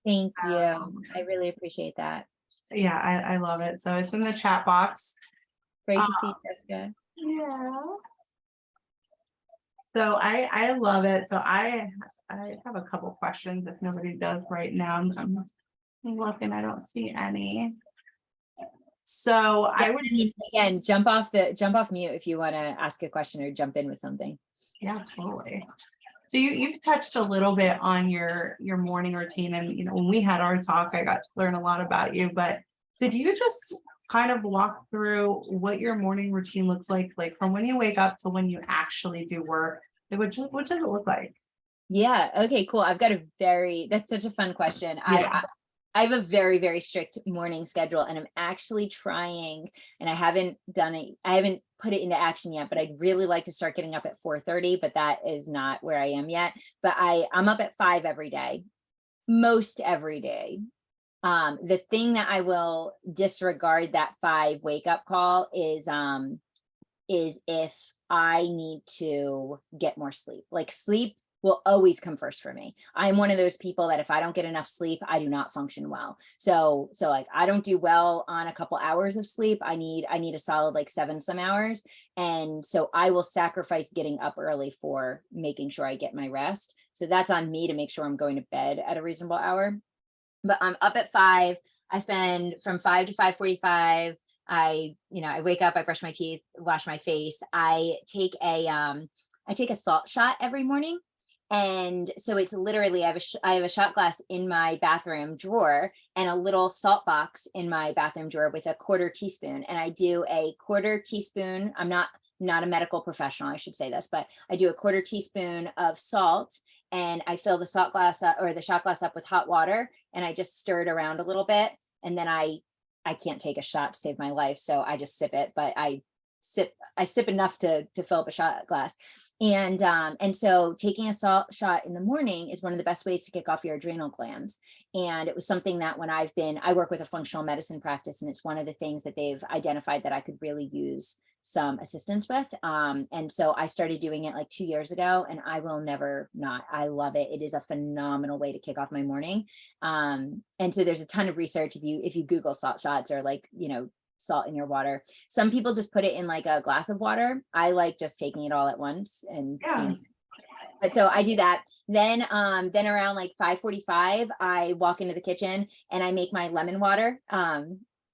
Thank you. I really appreciate that. Yeah, I love it. So it's in the chat box. Great to see you, Jessica. Yeah. So I love it. So I have a couple questions if nobody does right now. I'm looking, I don't see any. So yeah, I would again jump off mute if you want to ask a question or jump in with something. Yeah, totally. So you've touched a little bit on your morning routine, and when we had our talk, I got to learn a lot about you, but could you just kind of walk through what your morning routine looks like from when you wake up to when you actually do work? What does it look like? Yeah. Okay, cool. That's such a fun question. Yeah. I have a very, very strict morning schedule, and I'm actually trying, and I haven't put it into action yet, but I'd really like to start getting up at 4:30, but that is not where I am yet. But I'm up at 5 every day, most every day. The thing that I will disregard that 5 wake up call is if I need to get more sleep. Like, sleep will always come first for me. I'm one of those people that if I don't get enough sleep, I do not function well. So like, I don't do well on a couple hours of sleep. I need a solid like 7 some hours. And so I will sacrifice getting up early for making sure I get my rest. So that's on me to make sure I'm going to bed at a reasonable hour. But I'm up at 5. I spend from 5 to 5:45. I wake up, I brush my teeth, wash my face. I take a salt shot every morning. And so it's literally, I have a shot glass in my bathroom drawer and a little salt box in my bathroom drawer with a 1/4 teaspoon. And I do a 1/4 teaspoon. I'm not a medical professional, I should say this, but I do a 1/4 teaspoon of salt, and I fill the shot glass up with hot water, and I just stir it around a little bit. And then I can't take a shot to save my life, so I just sip it, but I sip enough to fill up a shot glass. And so taking a salt shot in the morning is one of the best ways to kick off your adrenal glands. And it was something that when I work with a functional medicine practice, and it's one of the things that they've identified that I could really use some assistance with. And so I started doing it like 2 years ago, and I will never not. I love it. It is a phenomenal way to kick off my morning. And so there's a ton of research if you Google salt shots or salt in your water. Some people just put it in like a glass of water. I like just taking it all at once. But so I do that. Then around like 5:45, I walk into the kitchen and I make my lemon water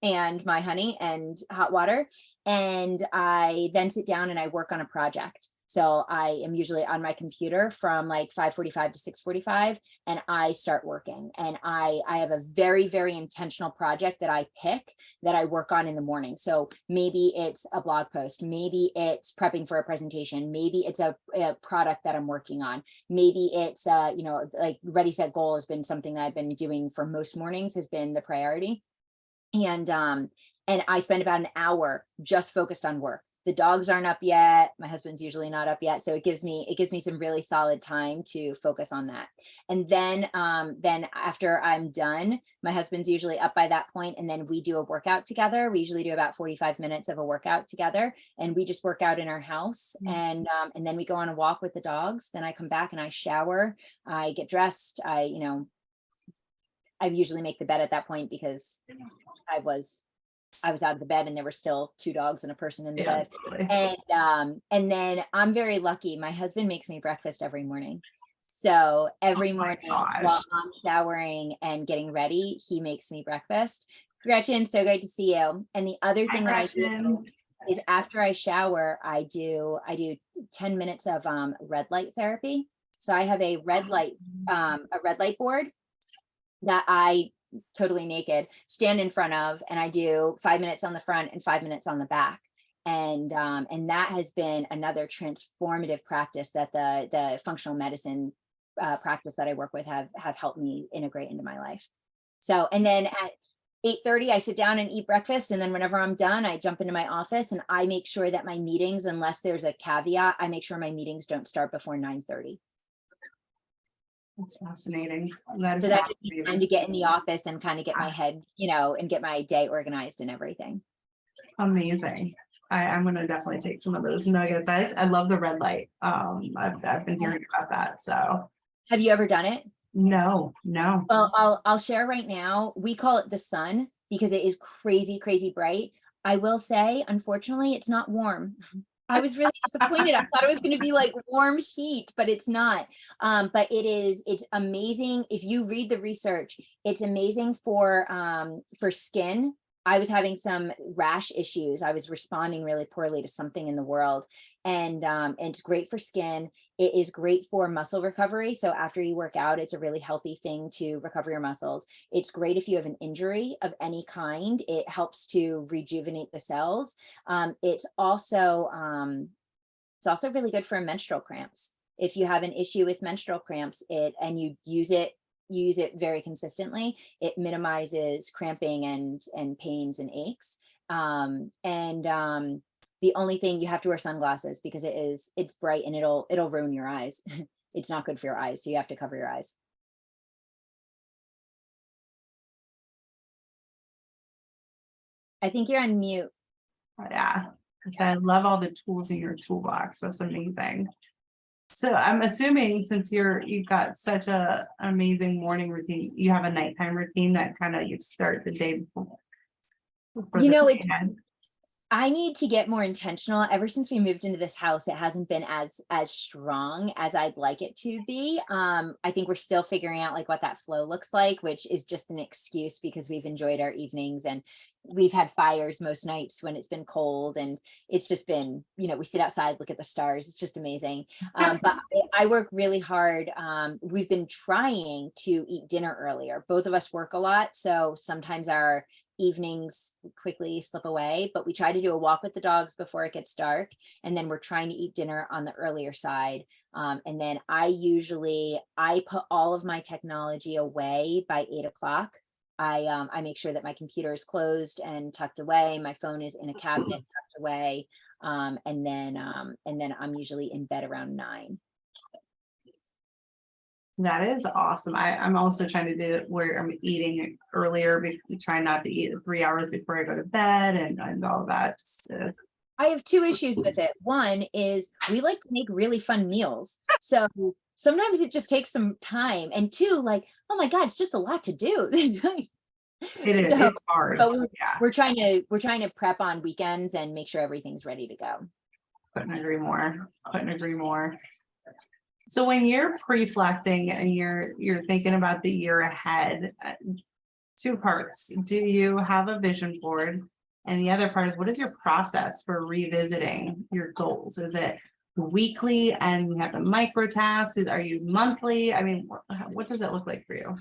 and my honey and hot water. And I then sit down and I work on a project. So I am usually on my computer from like 5:45 to 6:45, and I start working. And I have a very, very intentional project that I pick that I work on in the morning. So maybe it's a blog post, maybe it's prepping for a presentation, maybe it's a product that I'm working on, maybe it's like Ready, Set, Goal has been something that I've been doing for most mornings, has been the priority. And I spend about an hour just focused on work. The dogs aren't up yet. My husband's usually not up yet. So it gives me some really solid time to focus on that. And then after I'm done, my husband's usually up by that point, and then we do a workout together. We usually do about 45 minutes of a workout together, and we just work out in our house. And then we go on a walk with the dogs. Then I come back and I shower, I get dressed. I usually make the bed at that point because I was I was out of the bed and there were still two dogs and a person in the Yeah, bed. totally. And then I'm very lucky. My husband makes me breakfast every morning. So Oh every my morning while gosh. I'm showering and getting ready, he makes me breakfast. Gretchen, so great to see you. And the other Hi, thing that I do Gretchen. is after I shower, I do 10 minutes of red light therapy. So I have a red light board that I totally naked stand in front of, and I do 5 minutes on the front and 5 minutes on the back. And that has been another transformative practice that the functional medicine practice that I work with have helped me integrate into my life. So, and then at 8:30, I sit down and eat breakfast. And then whenever I'm done, I jump into my office and I make sure that my meetings, unless there's a caveat, I make sure my meetings don't start before 9:30. That's fascinating. That So is that gives me time to fascinating. get in the office and kind of get my head, and get my day organized and everything. Amazing. I'm gonna definitely take some of those nuggets. I love the red light. I've been hearing about that. So Have you ever done it? no, no. Well, I'll share right now. We call it the sun because it is crazy, crazy bright. I will say, unfortunately, it's not warm. I was really disappointed. I thought it was going to be like warm heat, but it's not. But it's amazing. If you read the research, it's amazing for skin. I was having some rash issues. I was responding really poorly to something in the world. And it's great for skin. It is great for muscle recovery. So after you work out, it's a really healthy thing to recover your muscles. It's great if you have an injury of any kind. It helps to rejuvenate the cells. It's also really good for menstrual cramps. If you have an issue with menstrual cramps, and you use it very consistently, it minimizes cramping and pains and aches. The only thing, you have to wear sunglasses because it's bright and it'll ruin your eyes. It's not good for your eyes, so you have to cover your eyes. I think you're on mute. Yeah. 'Cause I love all the tools in your toolbox. That's amazing. So I'm assuming since you've got such a amazing morning routine, you have a nighttime routine that kind of you start the day before for You the know, day it's ahead. I need to get more intentional. Ever since we moved into this house, it hasn't been as strong as I'd like it to be. I think we're still figuring out like what that flow looks like, which is just an excuse because we've enjoyed our evenings and we've had fires most nights when it's been cold, and it's just been, we sit outside, look at the stars. It's just amazing. But I work really hard. We've been trying to eat dinner earlier. Both of us work a lot, so sometimes our evenings quickly slip away, but we try to do a walk with the dogs before it gets dark. And then we're trying to eat dinner on the earlier side. And then I put all of my technology away by 8 o'clock. I make sure that my computer is closed and tucked away. My phone is in a cabinet tucked away. And then I'm usually in bed around 9. That is awesome. I'm also trying to do it where I'm eating earlier, trying not to eat 3 hours before I go to bed and all that. I have two issues with it. One is we like to make really fun meals. So sometimes it just takes some time. And two, like, oh my God, it's just a lot to do. It is, So, it's hard. but Yeah, we're trying to prep on weekends and make sure everything's ready to go. couldn't agree more. Couldn't agree more. So when you're pre-flecting and you're thinking about the year ahead, two parts. Do you have a vision board? And the other part is, what is your process for revisiting your goals? Is it weekly and you have the micro tasks? Are you monthly? I mean, what does it look like for you?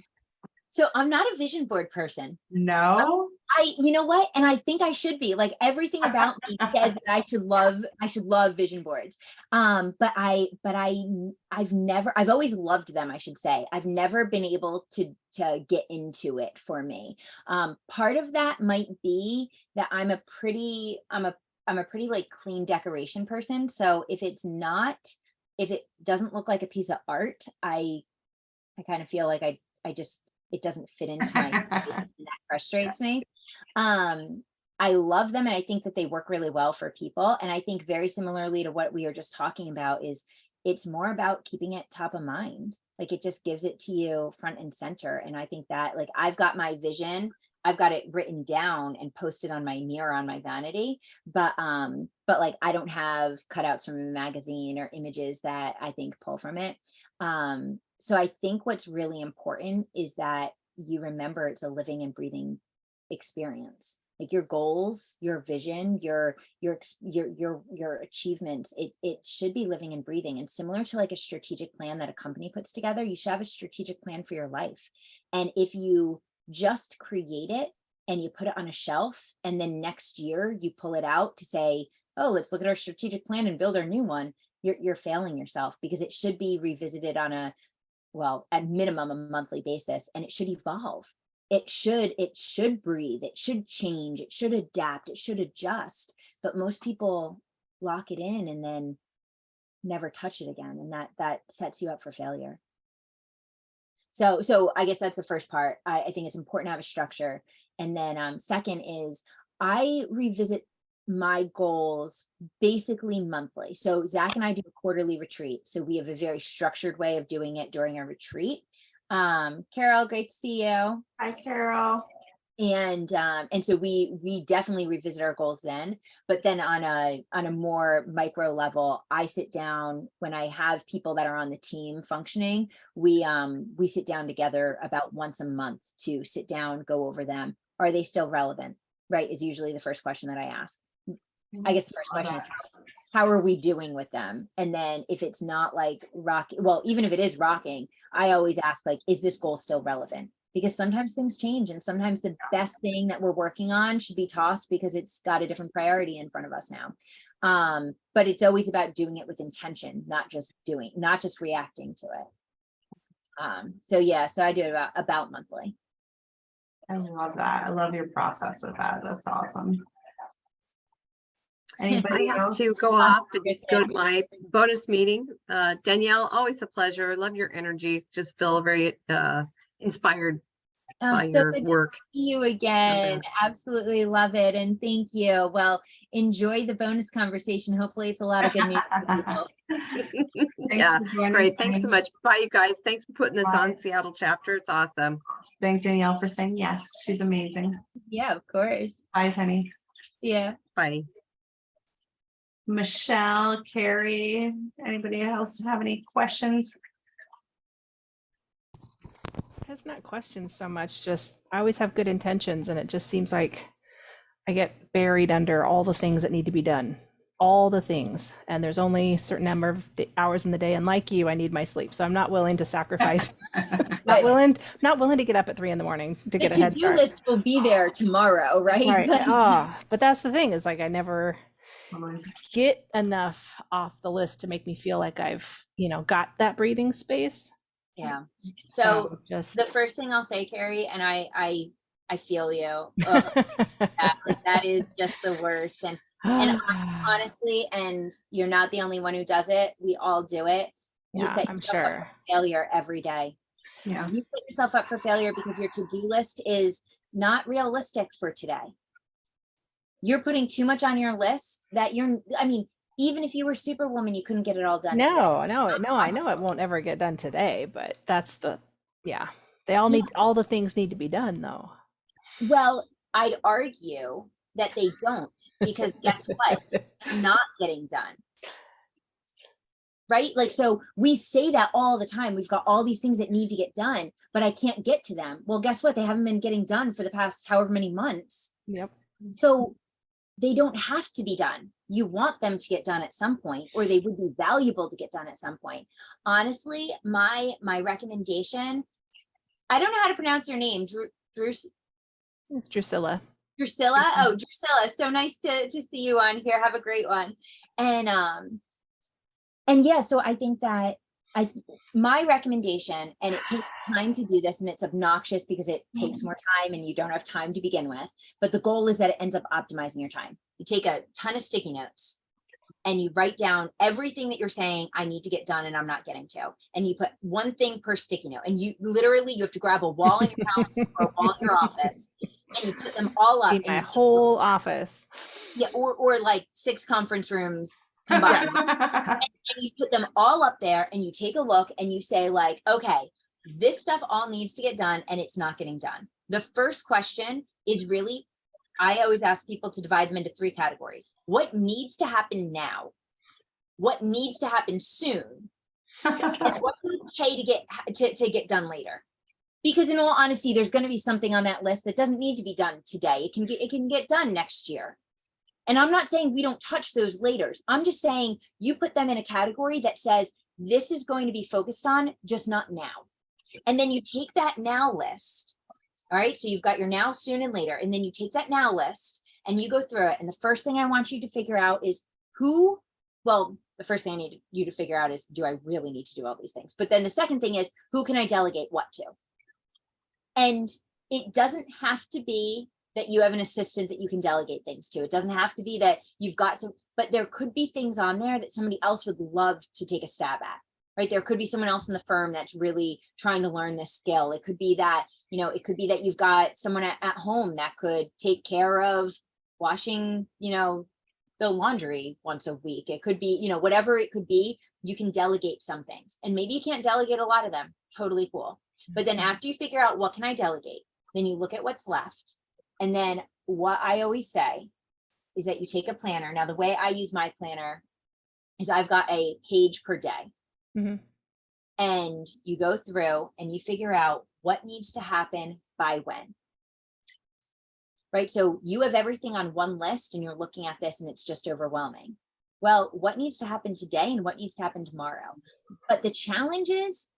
So I'm not a vision board person. No. You know what? And I think I should be. Like everything about me says that I should love vision boards. I've always loved them, I should say. I've never been able to get into it for me. Part of that might be that I'm a pretty like clean decoration person. So if it doesn't look like a piece of art, I kind of feel like I just, it doesn't fit into my space, and that frustrates me. I love them and I think that they work really well for people. And I think very similarly to what we were just talking about is it's more about keeping it top of mind. Like it just gives it to you front and center. And I think that like I've got my vision. I've got it written down and posted on my mirror on my vanity, but like I don't have cutouts from a magazine or images that I think pull from it. So I think what's really important is that you remember it's a living and breathing experience. Like your goals, your vision, your achievements, it should be living and breathing. And similar to like a strategic plan that a company puts together, you should have a strategic plan for your life. And if you just create it and you put it on a shelf, and then next year you pull it out to say, oh, let's look at our strategic plan and build our new one, you're failing yourself, because it should be revisited on a, well, at minimum a monthly basis, and it should evolve. It should breathe, it should change, it should adapt, it should adjust. But most people lock it in and then never touch it again, and that sets you up for failure. So I guess that's the first part. I think it's important to have a structure. And then second is I revisit my goals basically monthly. So Zach and I do a quarterly retreat. So we have a very structured way of doing it during our retreat. Carol, great to see you. Hi, Carol. And so we definitely revisit our goals then, but then on a more micro level, I sit down when I have people that are on the team functioning. We sit down together about once a month to sit down, go over them. Are they still relevant? Right, is usually the first question that I ask. I guess the first question is, how are we doing with them? And then if it's not like rocking, well, even if it is rocking, I always ask, like, is this goal still relevant? Because sometimes things change, and sometimes the best thing that we're working on should be tossed because it's got a different priority in front of us now. But it's always about doing it with intention, not just reacting to it. So yeah, so I do it about monthly. I love that. I love your process with that. That's awesome. Anybody I have else? to go off and go to my bonus meeting. Danielle, always a pleasure. Love your energy. Just feel very inspired by So your good work. to see you again. Absolutely love it. And thank you. Well, enjoy the bonus conversation. Hopefully it's a lot of good news for people. Yeah, great. Thanks so me. much. Bye, you guys. Thanks for putting this Bye. on Seattle chapter. It's awesome. Thank Danielle for saying yes. She's amazing. Yeah, of course. Bye, honey. Yeah. Bye. Michelle, Carrie, anybody else have any questions? It's not questions so much, just I always have good intentions, and it just seems like I get buried under all the things that need to be done, all the things, and there's only a certain number of hours in the day, and like you, I need my sleep, so I'm not willing to sacrifice. not willing to get up at 3 a.m. to get a head start. The to-do list will be there tomorrow, right? Right. But that's the thing, is like I never get enough off the list to make me feel like I've got that breathing space. Yeah. So just the first thing I'll say, Carrie, and I feel you. That is just the worst. And honestly, and you're not the only one who does it. We all do it. You set I'm yourself up sure. for failure every day. Yeah. You set yourself up for failure because your to-do list is not realistic for today. You're putting too much on your list that even if you were Superwoman, you couldn't get it all done. No, I know it won't ever get done today, but that's they all need, all the things need to be done though. Well, I'd argue that they don't, because guess what? They're not getting done. Right? Like, so we say that all the time. We've got all these things that need to get done, but I can't get to them. Well, guess what? They haven't been getting done for the past however many months. Yep. So they don't have to be done. You want them to get done at some point, or they would be valuable to get done at some point. Honestly, my recommendation, I don't know how to pronounce your name. It's Drusilla. Drusilla? Oh, Drusilla. So nice to see you on here. Have a great one. And yeah, so I think that my recommendation, and it takes time to do this, and it's obnoxious because it takes more time and you don't have time to begin with, but the goal is that it ends up optimizing your time. You take a ton of sticky notes and you write down everything that you're saying, I need to get done and I'm not getting to, and you put one thing per sticky note, and you have to grab a wall in your house or a wall in your office, and you put them all up. My whole office. Yeah, or like 6 conference rooms combined. And you put them all up there, and you take a look and you say, like, okay, this stuff all needs to get done and it's not getting done. The first question is really, I always ask people to divide them into 3 categories. What needs to happen now? What needs to happen soon? And what's okay to get done later? Because in all honesty, there's going to be something on that list that doesn't need to be done today. It can get done next year. And I'm not saying we don't touch those later. I'm just saying you put them in a category that says this is going to be focused on, just not now. And then you take that now list. All right. So you've got your now, soon, and later. And then you take that now list and you go through it. And the first thing I want you to figure out is the first thing I need you to figure out is, do I really need to do all these things? But then the second thing is, who can I delegate what to? And it doesn't have to be that you have an assistant that you can delegate things to. It doesn't have to be that you've got some, but there could be things on there that somebody else would love to take a stab at, right? There could be someone else in the firm that's really trying to learn this skill. It could be that, it could be that you've got someone at home that could take care of washing, the laundry once a week. It could be, whatever it could be, you can delegate some things. And maybe you can't delegate a lot of them. Totally cool. But then after you figure out what can I delegate, then you look at what's left. And then what I always say is that you take a planner. Now, the way I use my planner is I've got a page per day. Mm-hmm. And you go through and you figure out what needs to happen by when. Right? So you have everything on one list and you're looking at this and it's just overwhelming. Well, what needs to happen today and what needs to happen tomorrow? But the challenge is,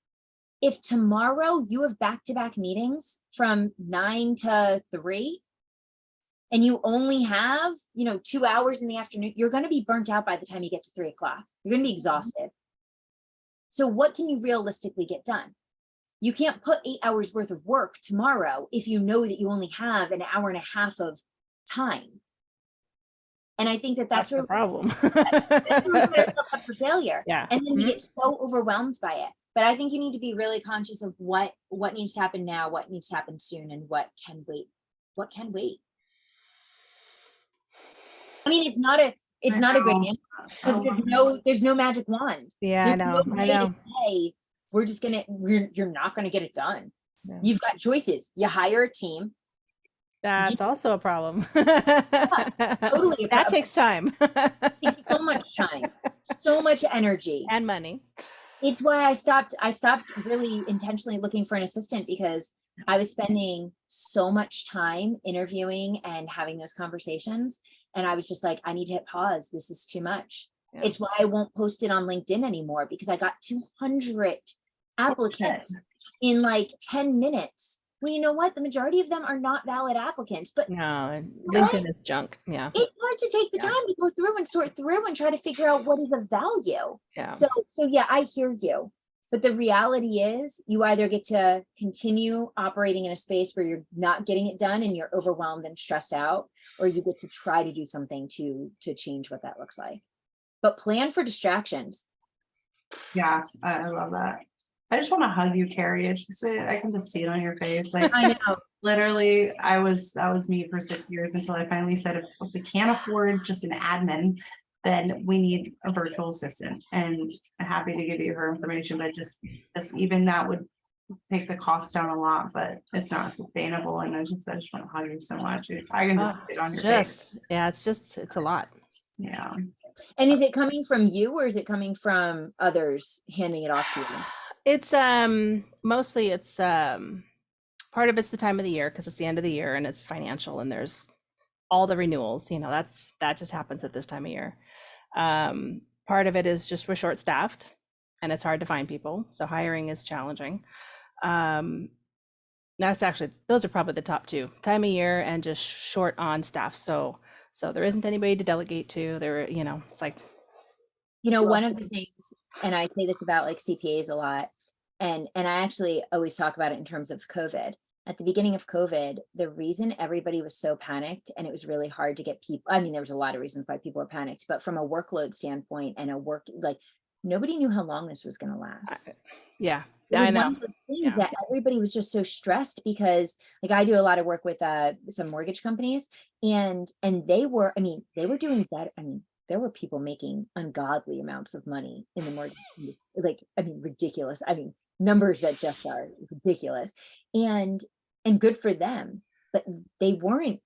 if tomorrow you have back-to-back meetings from 9 to 3 and you only have, 2 hours in the afternoon, you're going to be burnt out by the time you get to 3 o'clock. You're going to be exhausted. So what can you realistically get done? You can't put 8 hours worth of work tomorrow if you know that you only have an hour and a half of time. And I think that's the problem. That's where we set ourselves up for failure. Yeah. And then we get so overwhelmed by it. But I think you need to be really conscious of what needs to happen now, what needs to happen soon, and what can wait. What can wait? I mean, it's not a great answer because there's no magic wand. Yeah, There's no way to say you're not gonna get it done. Yeah. You've got choices. You hire a team. That's also a problem. Totally. That takes time. It takes so much time, so much energy. And money. It's why I stopped really intentionally looking for an assistant, because I was spending so much time interviewing and having those conversations. And I was just like, I need to hit pause. This is too much. Yeah. It's why I won't post it on LinkedIn anymore, because I got 200 applicants in like 10 minutes. Well, you know what? The majority of them are not valid applicants, but no, LinkedIn is junk. Yeah. It's hard to take the time to go through and sort through and try to figure out what is of value. Yeah. So yeah, I hear you. But the reality is you either get to continue operating in a space where you're not getting it done and you're overwhelmed and stressed out, or you get to try to do something to change what that looks like. But plan for distractions. Yeah, I love that. I just want to hug you, Carrie. I can just see it on your face. Like, I know. Literally, that was me for 6 years until I finally said, if we can't afford just an admin, then we need a virtual assistant. And I'm happy to give you her information, but just even that would take the cost down a lot, but it's not sustainable. And I just want to hug you so much. I can just see it on your face. Yeah, it's a lot. Yeah. And is it coming from you, or is it coming from others handing it off to you? It's mostly part of it's the time of the year, because it's the end of the year and it's financial and there's all the renewals, that just happens at this time of year. Part of it is just we're short staffed and it's hard to find people. So hiring is challenging. Those are probably the top two: time of year and just short on staff. So there isn't anybody to delegate to. It's like, one of the things, and I say this about like CPAs a lot, and I actually always talk about it in terms of COVID. At the beginning of COVID, the reason everybody was so panicked and it was really hard to get people, I mean, there was a lot of reasons why people were panicked, but from a workload standpoint and nobody knew how long this was going to last. Yeah. It was one of those things that everybody was just so stressed, because like I do a lot of work with some mortgage companies, and they were doing better. I mean, there were people making ungodly amounts of money in the mortgage, ridiculous. Numbers that just are ridiculous, and good for them. but they weren't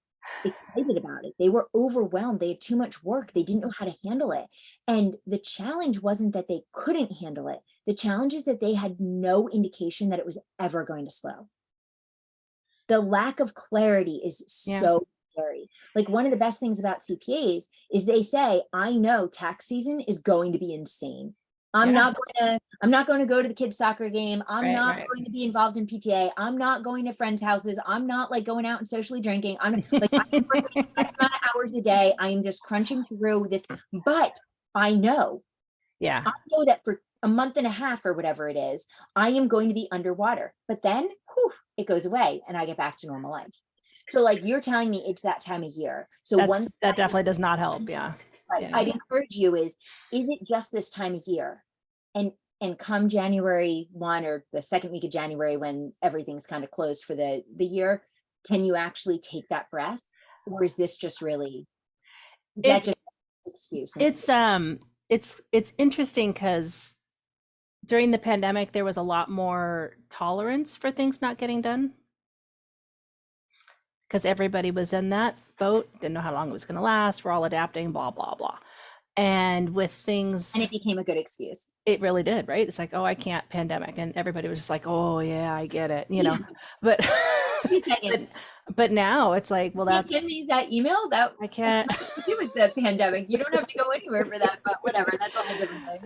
excited about it. They were overwhelmed. They had too much work. They didn't know how to handle it. And the challenge wasn't that they couldn't handle it. The challenge is that they had no indication that it was ever going to slow. The lack of clarity is so scary. Like, one of the best things about CPAs is they say, I know tax season is going to be insane. I'm not going to go to the kids' soccer game. I'm not going to be involved in PTA. I'm not going to friends' houses. I'm not like going out and socially drinking. I'm like, I'm working X amount of hours a day. I am just crunching through this. But I know that for a month and a half or whatever it is, I am going to be underwater. But then it goes away and I get back to normal life. So like, you're telling me it's that time of year. So that definitely does not help. Yeah. I'd encourage you is it just this time of year? And come January 1 or the second week of January, when everything's kind of closed for the year, can you actually take that breath? Or is this just really just an excuse? It's interesting because during the pandemic, there was a lot more tolerance for things not getting done, because everybody was in that boat, didn't know how long it was going to last. We're all adapting, blah, blah, blah. And with things, and it became a good excuse. It really did, right? It's like, oh, I can't, pandemic. And everybody was just like, oh yeah, I get it, you know, but, but now it's like, well, that's, send me that email that I can't do with the pandemic. You don't have to go anywhere for that, but whatever, that's all a different thing.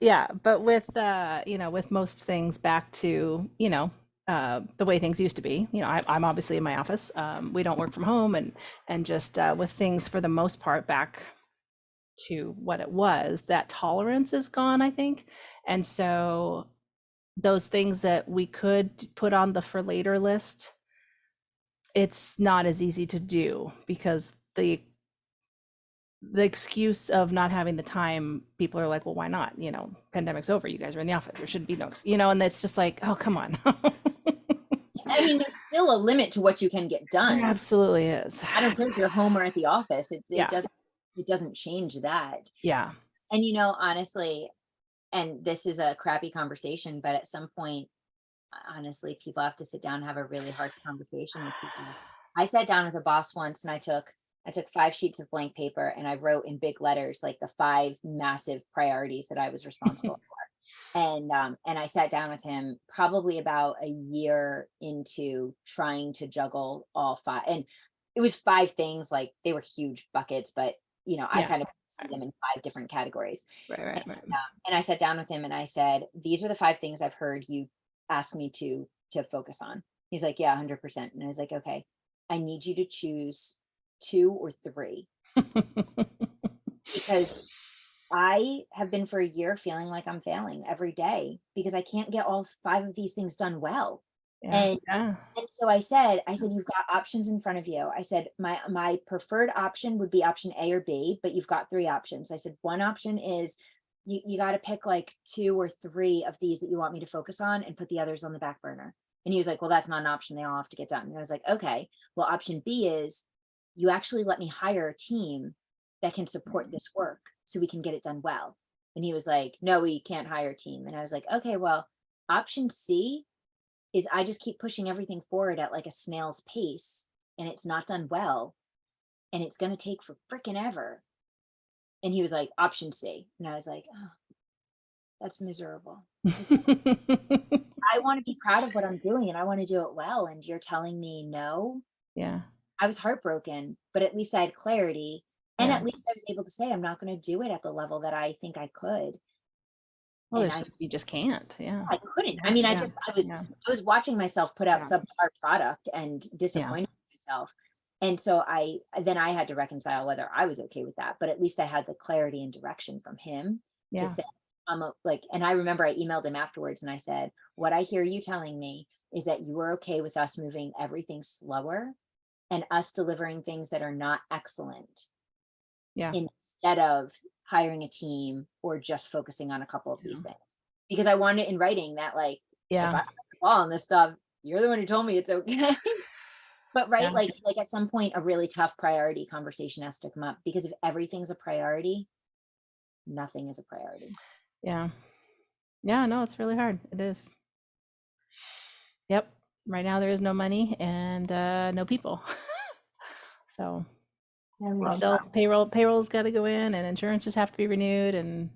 Yeah. But with, with most things back to, the way things used to be, I'm obviously in my office. We don't work from home, and just with things for the most part back to what it was, that tolerance is gone, I think. And so those things that we could put on the for later list, it's not as easy to do, because the excuse of not having the time, people are like, well, why not? Pandemic's over, you guys are in the office, there should be no, and it's just like, oh, come on. I mean, there's still a limit to what you can get done. There absolutely is. I don't care if you're home or at the office. It doesn't change that. Yeah. And honestly, and this is a crappy conversation, but at some point, honestly, people have to sit down and have a really hard conversation with people. I sat down with a boss once, and I took 5 sheets of blank paper, and I wrote in big letters like the 5 massive priorities that I was responsible for. And I sat down with him probably about a year into trying to juggle all 5. And it was 5 things, like they were huge buckets, but I kind of see them in 5 different categories. Right. And I sat down with him and I said, these are the 5 things I've heard you ask me to focus on. He's like, yeah, 100%. And I was like, okay, I need you to choose 2 or 3. Because I have been for a year feeling like I'm failing every day because I can't get all 5 of these things done well. And so I said, you've got options in front of you. I said, my preferred option would be option A or B, but you've got 3 options. I said, one option is you got to pick like 2 or 3 of these that you want me to focus on and put the others on the back burner. And he was like, well, that's not an option. They all have to get done. And I was like, okay, well, option B is you actually let me hire a team that can support this work so we can get it done well. And he was like, no, we can't hire a team. And I was like, okay, well, option C is I just keep pushing everything forward at like a snail's pace, and it's not done well, and it's going to take for freaking ever. And he was like, option C. And I was like, oh, that's miserable. I want to be proud of what I'm doing, and I want to do it well. And you're telling me no? Yeah. I was heartbroken, but at least I had clarity. And at least I was able to say, I'm not going to do it at the level that I think I could. Well, you just can't. Yeah. I couldn't. I mean, I was watching myself put out subpar product and disappointed myself. And so I had to reconcile whether I was okay with that, but at least I had the clarity and direction from him to say, and I remember I emailed him afterwards and I said, what I hear you telling me is that you were okay with us moving everything slower and us delivering things that are not excellent. Yeah. Instead of hiring a team or just focusing on a couple of these things, because I wanted it in writing that if I fall on this stuff, you're the one who told me it's okay. But like at some point, a really tough priority conversation has to come up, because if everything's a priority, nothing is a priority. Yeah. No, it's really hard. It is. Yep. right now there is no money and no people. So I it's love still that. payroll's got to go in, and insurances have to be renewed, and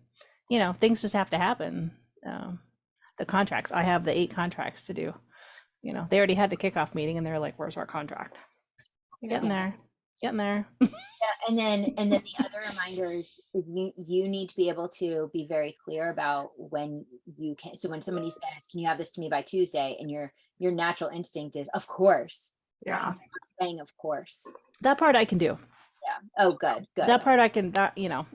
things just have to happen. The contracts, I have the 8 contracts to do. They already had the kickoff meeting and they're like, where's our contract? Getting there. And then the other reminder is you need to be able to be very clear about when you can. So when somebody says, can you have this to me by Tuesday? And your natural instinct is, of course. Yeah. Saying of course. That part I can do. Yeah. Oh, good. That part I can,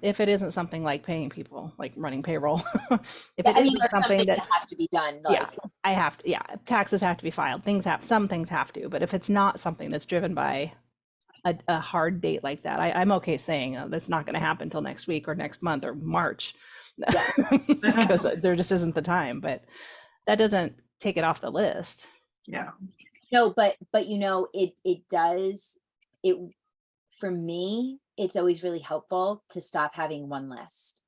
if it isn't something like paying people, like running payroll, if Yeah, it isn't something that have to be done. Like, yeah, I have to, taxes have to be filed. Some things have to, but if it's not something that's driven by a hard date like that, I'm okay saying that's not going to happen until next week or next month or March, because there just isn't the time. But that doesn't take it off the list. Yeah. No, but it does. It, for me, it's always really helpful to stop having one list,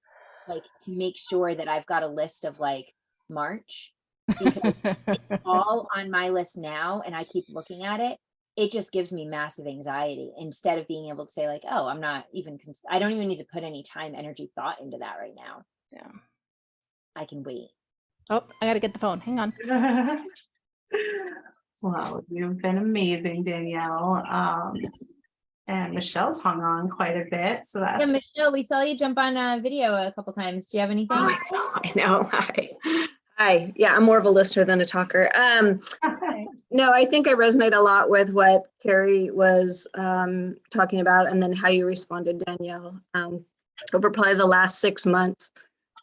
like to make sure that I've got a list of like March, because it's all on my list now and I keep looking at it. It just gives me massive anxiety instead of being able to say like, oh, I don't even need to put any time, energy, thought into that right now. Yeah. I can wait. Oh, I got to get the phone. Hang on. Well, you've been amazing, Danielle. And Michelle's hung on quite a bit. So that's Michelle, we saw you jump on a video a couple times. Do you have anything? Oh, I know. Hi. Yeah, I'm more of a listener than a talker. No, I think I resonate a lot with what Carrie was talking about, and then how you responded, Danielle. Over probably the last 6 months,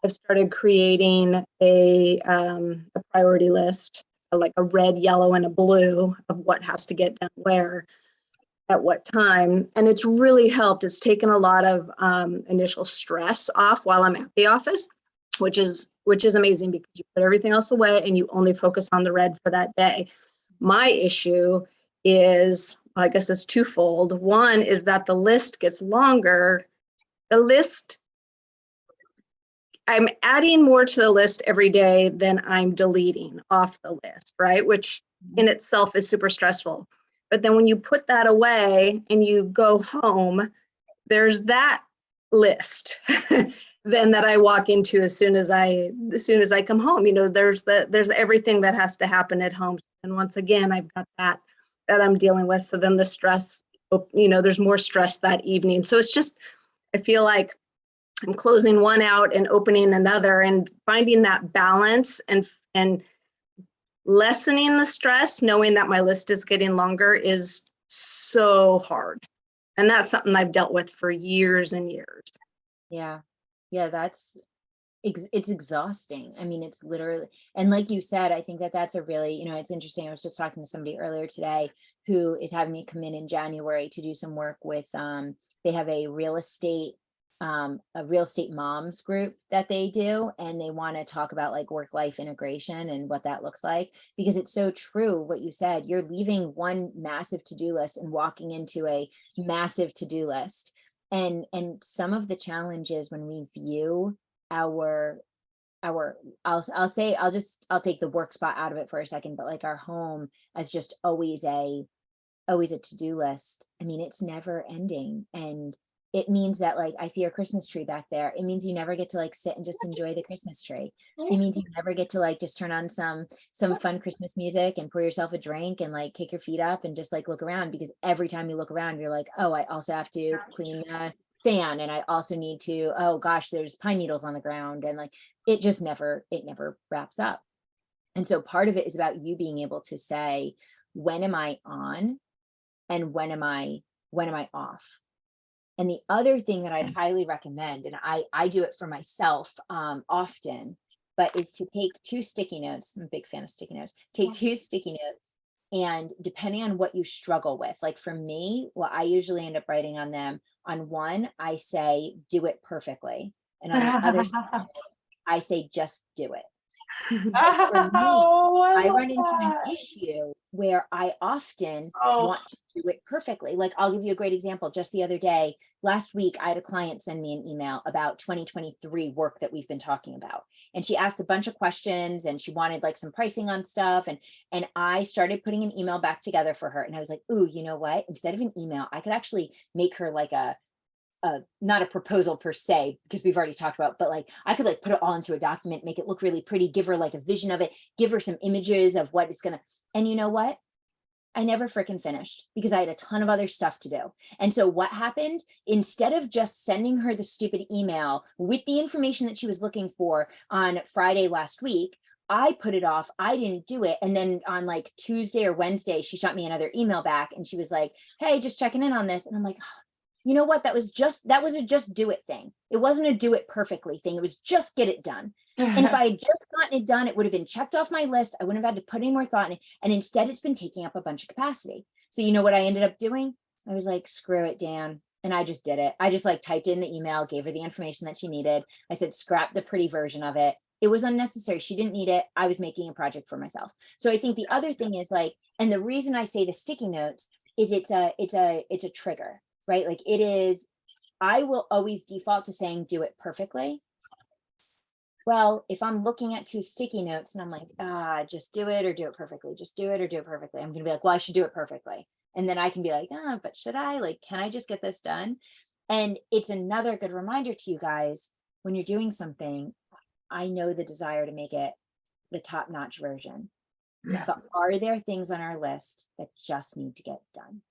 I've started creating a priority list, like a red, yellow, and a blue of what has to get done where at what time. And it's really helped. It's taken a lot of initial stress off while I'm at the office, which is amazing, because you put everything else away and you only focus on the red for that day. My issue is, I guess it's twofold. One is that the list gets longer. I'm adding more to the list every day than I'm deleting off the list, right? Which in itself is super stressful. But then when you put that away and you go home, there's that list then that I walk into as soon as I come home. There's everything that has to happen at home. And once again, I've got that I'm dealing with. So then the stress, there's more stress that evening. So it's just, I feel like I'm closing one out and opening another, and finding that balance and lessening the stress, knowing that my list is getting longer, is so hard. And that's something I've dealt with for years and years. Yeah. It's exhausting. I mean, it's literally, and like you said, I think that's a really, it's interesting. I was just talking to somebody earlier today who is having me come in January to do some work with, they have a real estate moms group that they do, and they want to talk about like work-life integration and what that looks like, because it's so true what you said. You're leaving one massive to-do list and walking into a massive to-do list, and some of the challenges when we view our I'll take the work spot out of it for a second, but like our home as just always a to-do list. I mean, it's never ending. And it means that, like, I see our Christmas tree back there. It means you never get to like sit and just enjoy the Christmas tree. It means you never get to like just turn on some fun Christmas music and pour yourself a drink and like kick your feet up and just like look around, because every time you look around, you're like, oh, I also have to clean the fan, and I also need to, oh gosh, there's pine needles on the ground, and like it never wraps up. And so part of it is about you being able to say, when am I on and when am I off? And the other thing that I'd highly recommend, and I do it for myself often, but is to take 2 sticky notes. I'm a big fan of sticky notes. Take 2 sticky notes, and depending on what you struggle with, like for me, what I usually end up writing on them, on one, I say, do it perfectly. And on the other side, I say, just do it. But for me, Oh, I love run into an that. issue where I often Oh. want to do it perfectly. Like, I'll give you a great example. Just the other day, last week, I had a client send me an email about 2023 work that we've been talking about. And she asked a bunch of questions and she wanted like some pricing on stuff. And I started putting an email back together for her. And I was like, ooh, you know what? Instead of an email, I could actually make her like not a proposal per se, because we've already talked about, but like I could like put it all into a document, make it look really pretty, give her like a vision of it, give her some images of what it's gonna, and you know what? I never freaking finished because I had a ton of other stuff to do. And so what happened, instead of just sending her the stupid email with the information that she was looking for on Friday last week, I put it off. I didn't do it. And then on like Tuesday or Wednesday, she shot me another email back and she was like, hey, just checking in on this. And I'm like, you know what? That was a just do it thing. It wasn't a do it perfectly thing. It was just get it done. And if I had just gotten it done, it would have been checked off my list. I wouldn't have had to put any more thought in it. And instead it's been taking up a bunch of capacity. So you know what I ended up doing? I was like, screw it, Dan. And I just did it. I just like typed in the email, gave her the information that she needed. I said, scrap the pretty version of it. It was unnecessary. She didn't need it. I was making a project for myself. So I think the other thing is like, and the reason I say the sticky notes is it's a trigger. Right? Like it is, I will always default to saying, do it perfectly. Well, if I'm looking at 2 sticky notes and I'm like, just do it or do it perfectly, just do it or do it perfectly. I'm going to be like, well, I should do it perfectly. And then I can be like, but should I, like, can I just get this done? And it's another good reminder to you guys, when you're doing something, I know the desire to make it the top-notch version, but are there things on our list that just need to get done?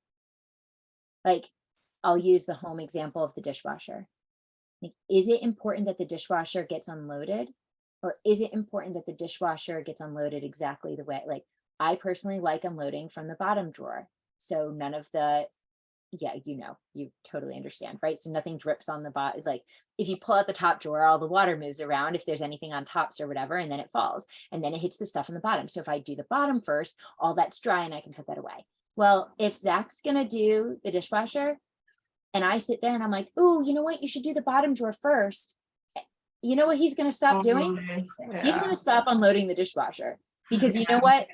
Like, I'll use the home example of the dishwasher. Like, is it important that the dishwasher gets unloaded? Or is it important that the dishwasher gets unloaded exactly the way, like, I personally like unloading from the bottom drawer. So none of the, you totally understand, right? So nothing drips on the bottom. Like if you pull out the top drawer, all the water moves around if there's anything on tops or whatever, and then it falls and then it hits the stuff on the bottom. So if I do the bottom first, all that's dry and I can put that away. Well, if Zach's gonna do the dishwasher, and I sit there and I'm like, oh, you know what? You should do the bottom drawer first. You know what he's going to stop doing? He's going to stop unloading the dishwasher because you know what?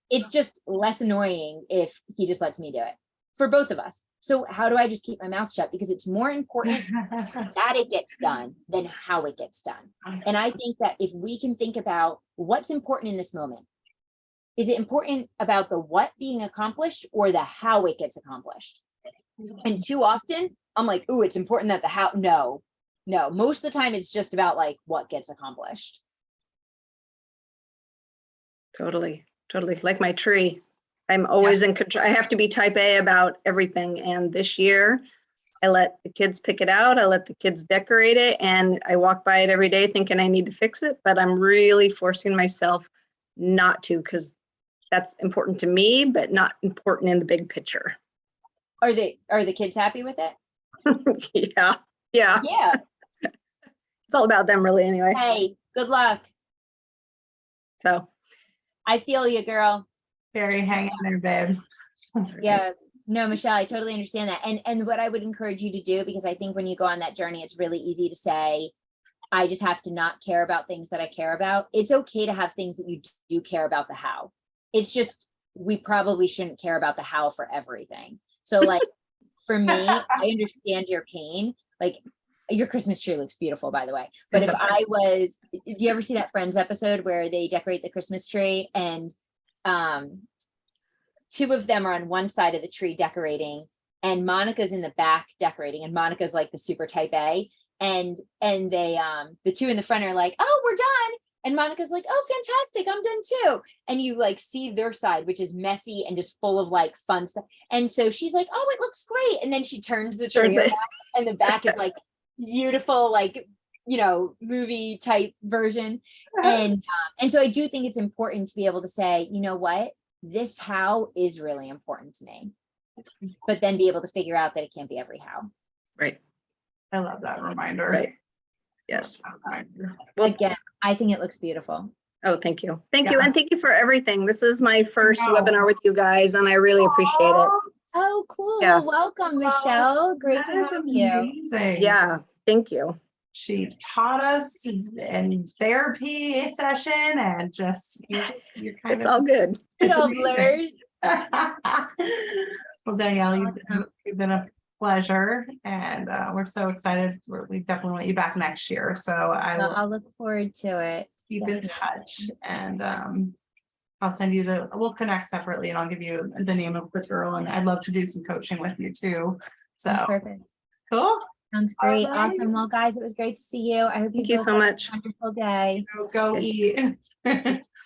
It's just less annoying if he just lets me do it for both of us. So how do I just keep my mouth shut? Because it's more important that it gets done than how it gets done. And I think that if we can think about what's important in this moment, is it important about the what being accomplished or the how it gets accomplished? And too often I'm like, oh, it's important that the how, no, most of the time it's just about like what gets accomplished. Totally. Like my tree. I'm always in control. I have to be type A about everything. And this year I let the kids pick it out. I let the kids decorate it. And I walk by it every day thinking I need to fix it, but I'm really forcing myself not to, because that's important to me, but not important in the big picture. Are the kids happy with it? Yeah. It's all about them really anyway. Hey, good luck. So I feel you, girl. Very hang in there, babe. Yeah, no, Michelle, I totally understand that. And what I would encourage you to do, because I think when you go on that journey, it's really easy to say, I just have to not care about things that I care about. It's okay to have things that you do care about the how. It's just, we probably shouldn't care about the how for everything. So like for me, I understand your pain. Like your Christmas tree looks beautiful, by the way. But if I was, do you ever see that Friends episode where they decorate the Christmas tree and 2 of them are on one side of the tree decorating and Monica's in the back decorating, and Monica's like the super type A, and they the 2 in the front are like, oh, we're done. And Monica's like, oh, fantastic, I'm done too. And you like see their side, which is messy and just full of like fun stuff. And so she's like, oh, it looks great. And then she turns the tree around, and the back is like beautiful, like, you know, movie type version. And so I do think it's important to be able to say, you know what, this how is really important to me, but then be able to figure out that it can't be every how. Right. I love that reminder. Right. Yes. Well, again, I think it looks beautiful. Oh, thank you. Thank you. And thank you for everything. This is my first webinar with you guys, and I really appreciate it. Oh, cool. Yeah. Well, welcome, Michelle. Great to have you. Amazing. Yeah. Thank you. she taught us in therapy session, and just you're kind It's of all good. It it's all amazing. blurs. Well, Danielle, Awesome. you've been a pleasure, and we're so excited. We definitely want you back next year. So I will I'll look forward to it. keep in definitely. touch, and I'll send you we'll connect separately, and I'll give you the name of the girl, and I'd love to do some coaching with you too. So Perfect. cool. Sounds great. All right. Awesome. Well, guys, it was great to see you. I hope Thank you both so have a much. wonderful day. Go Okay. eat.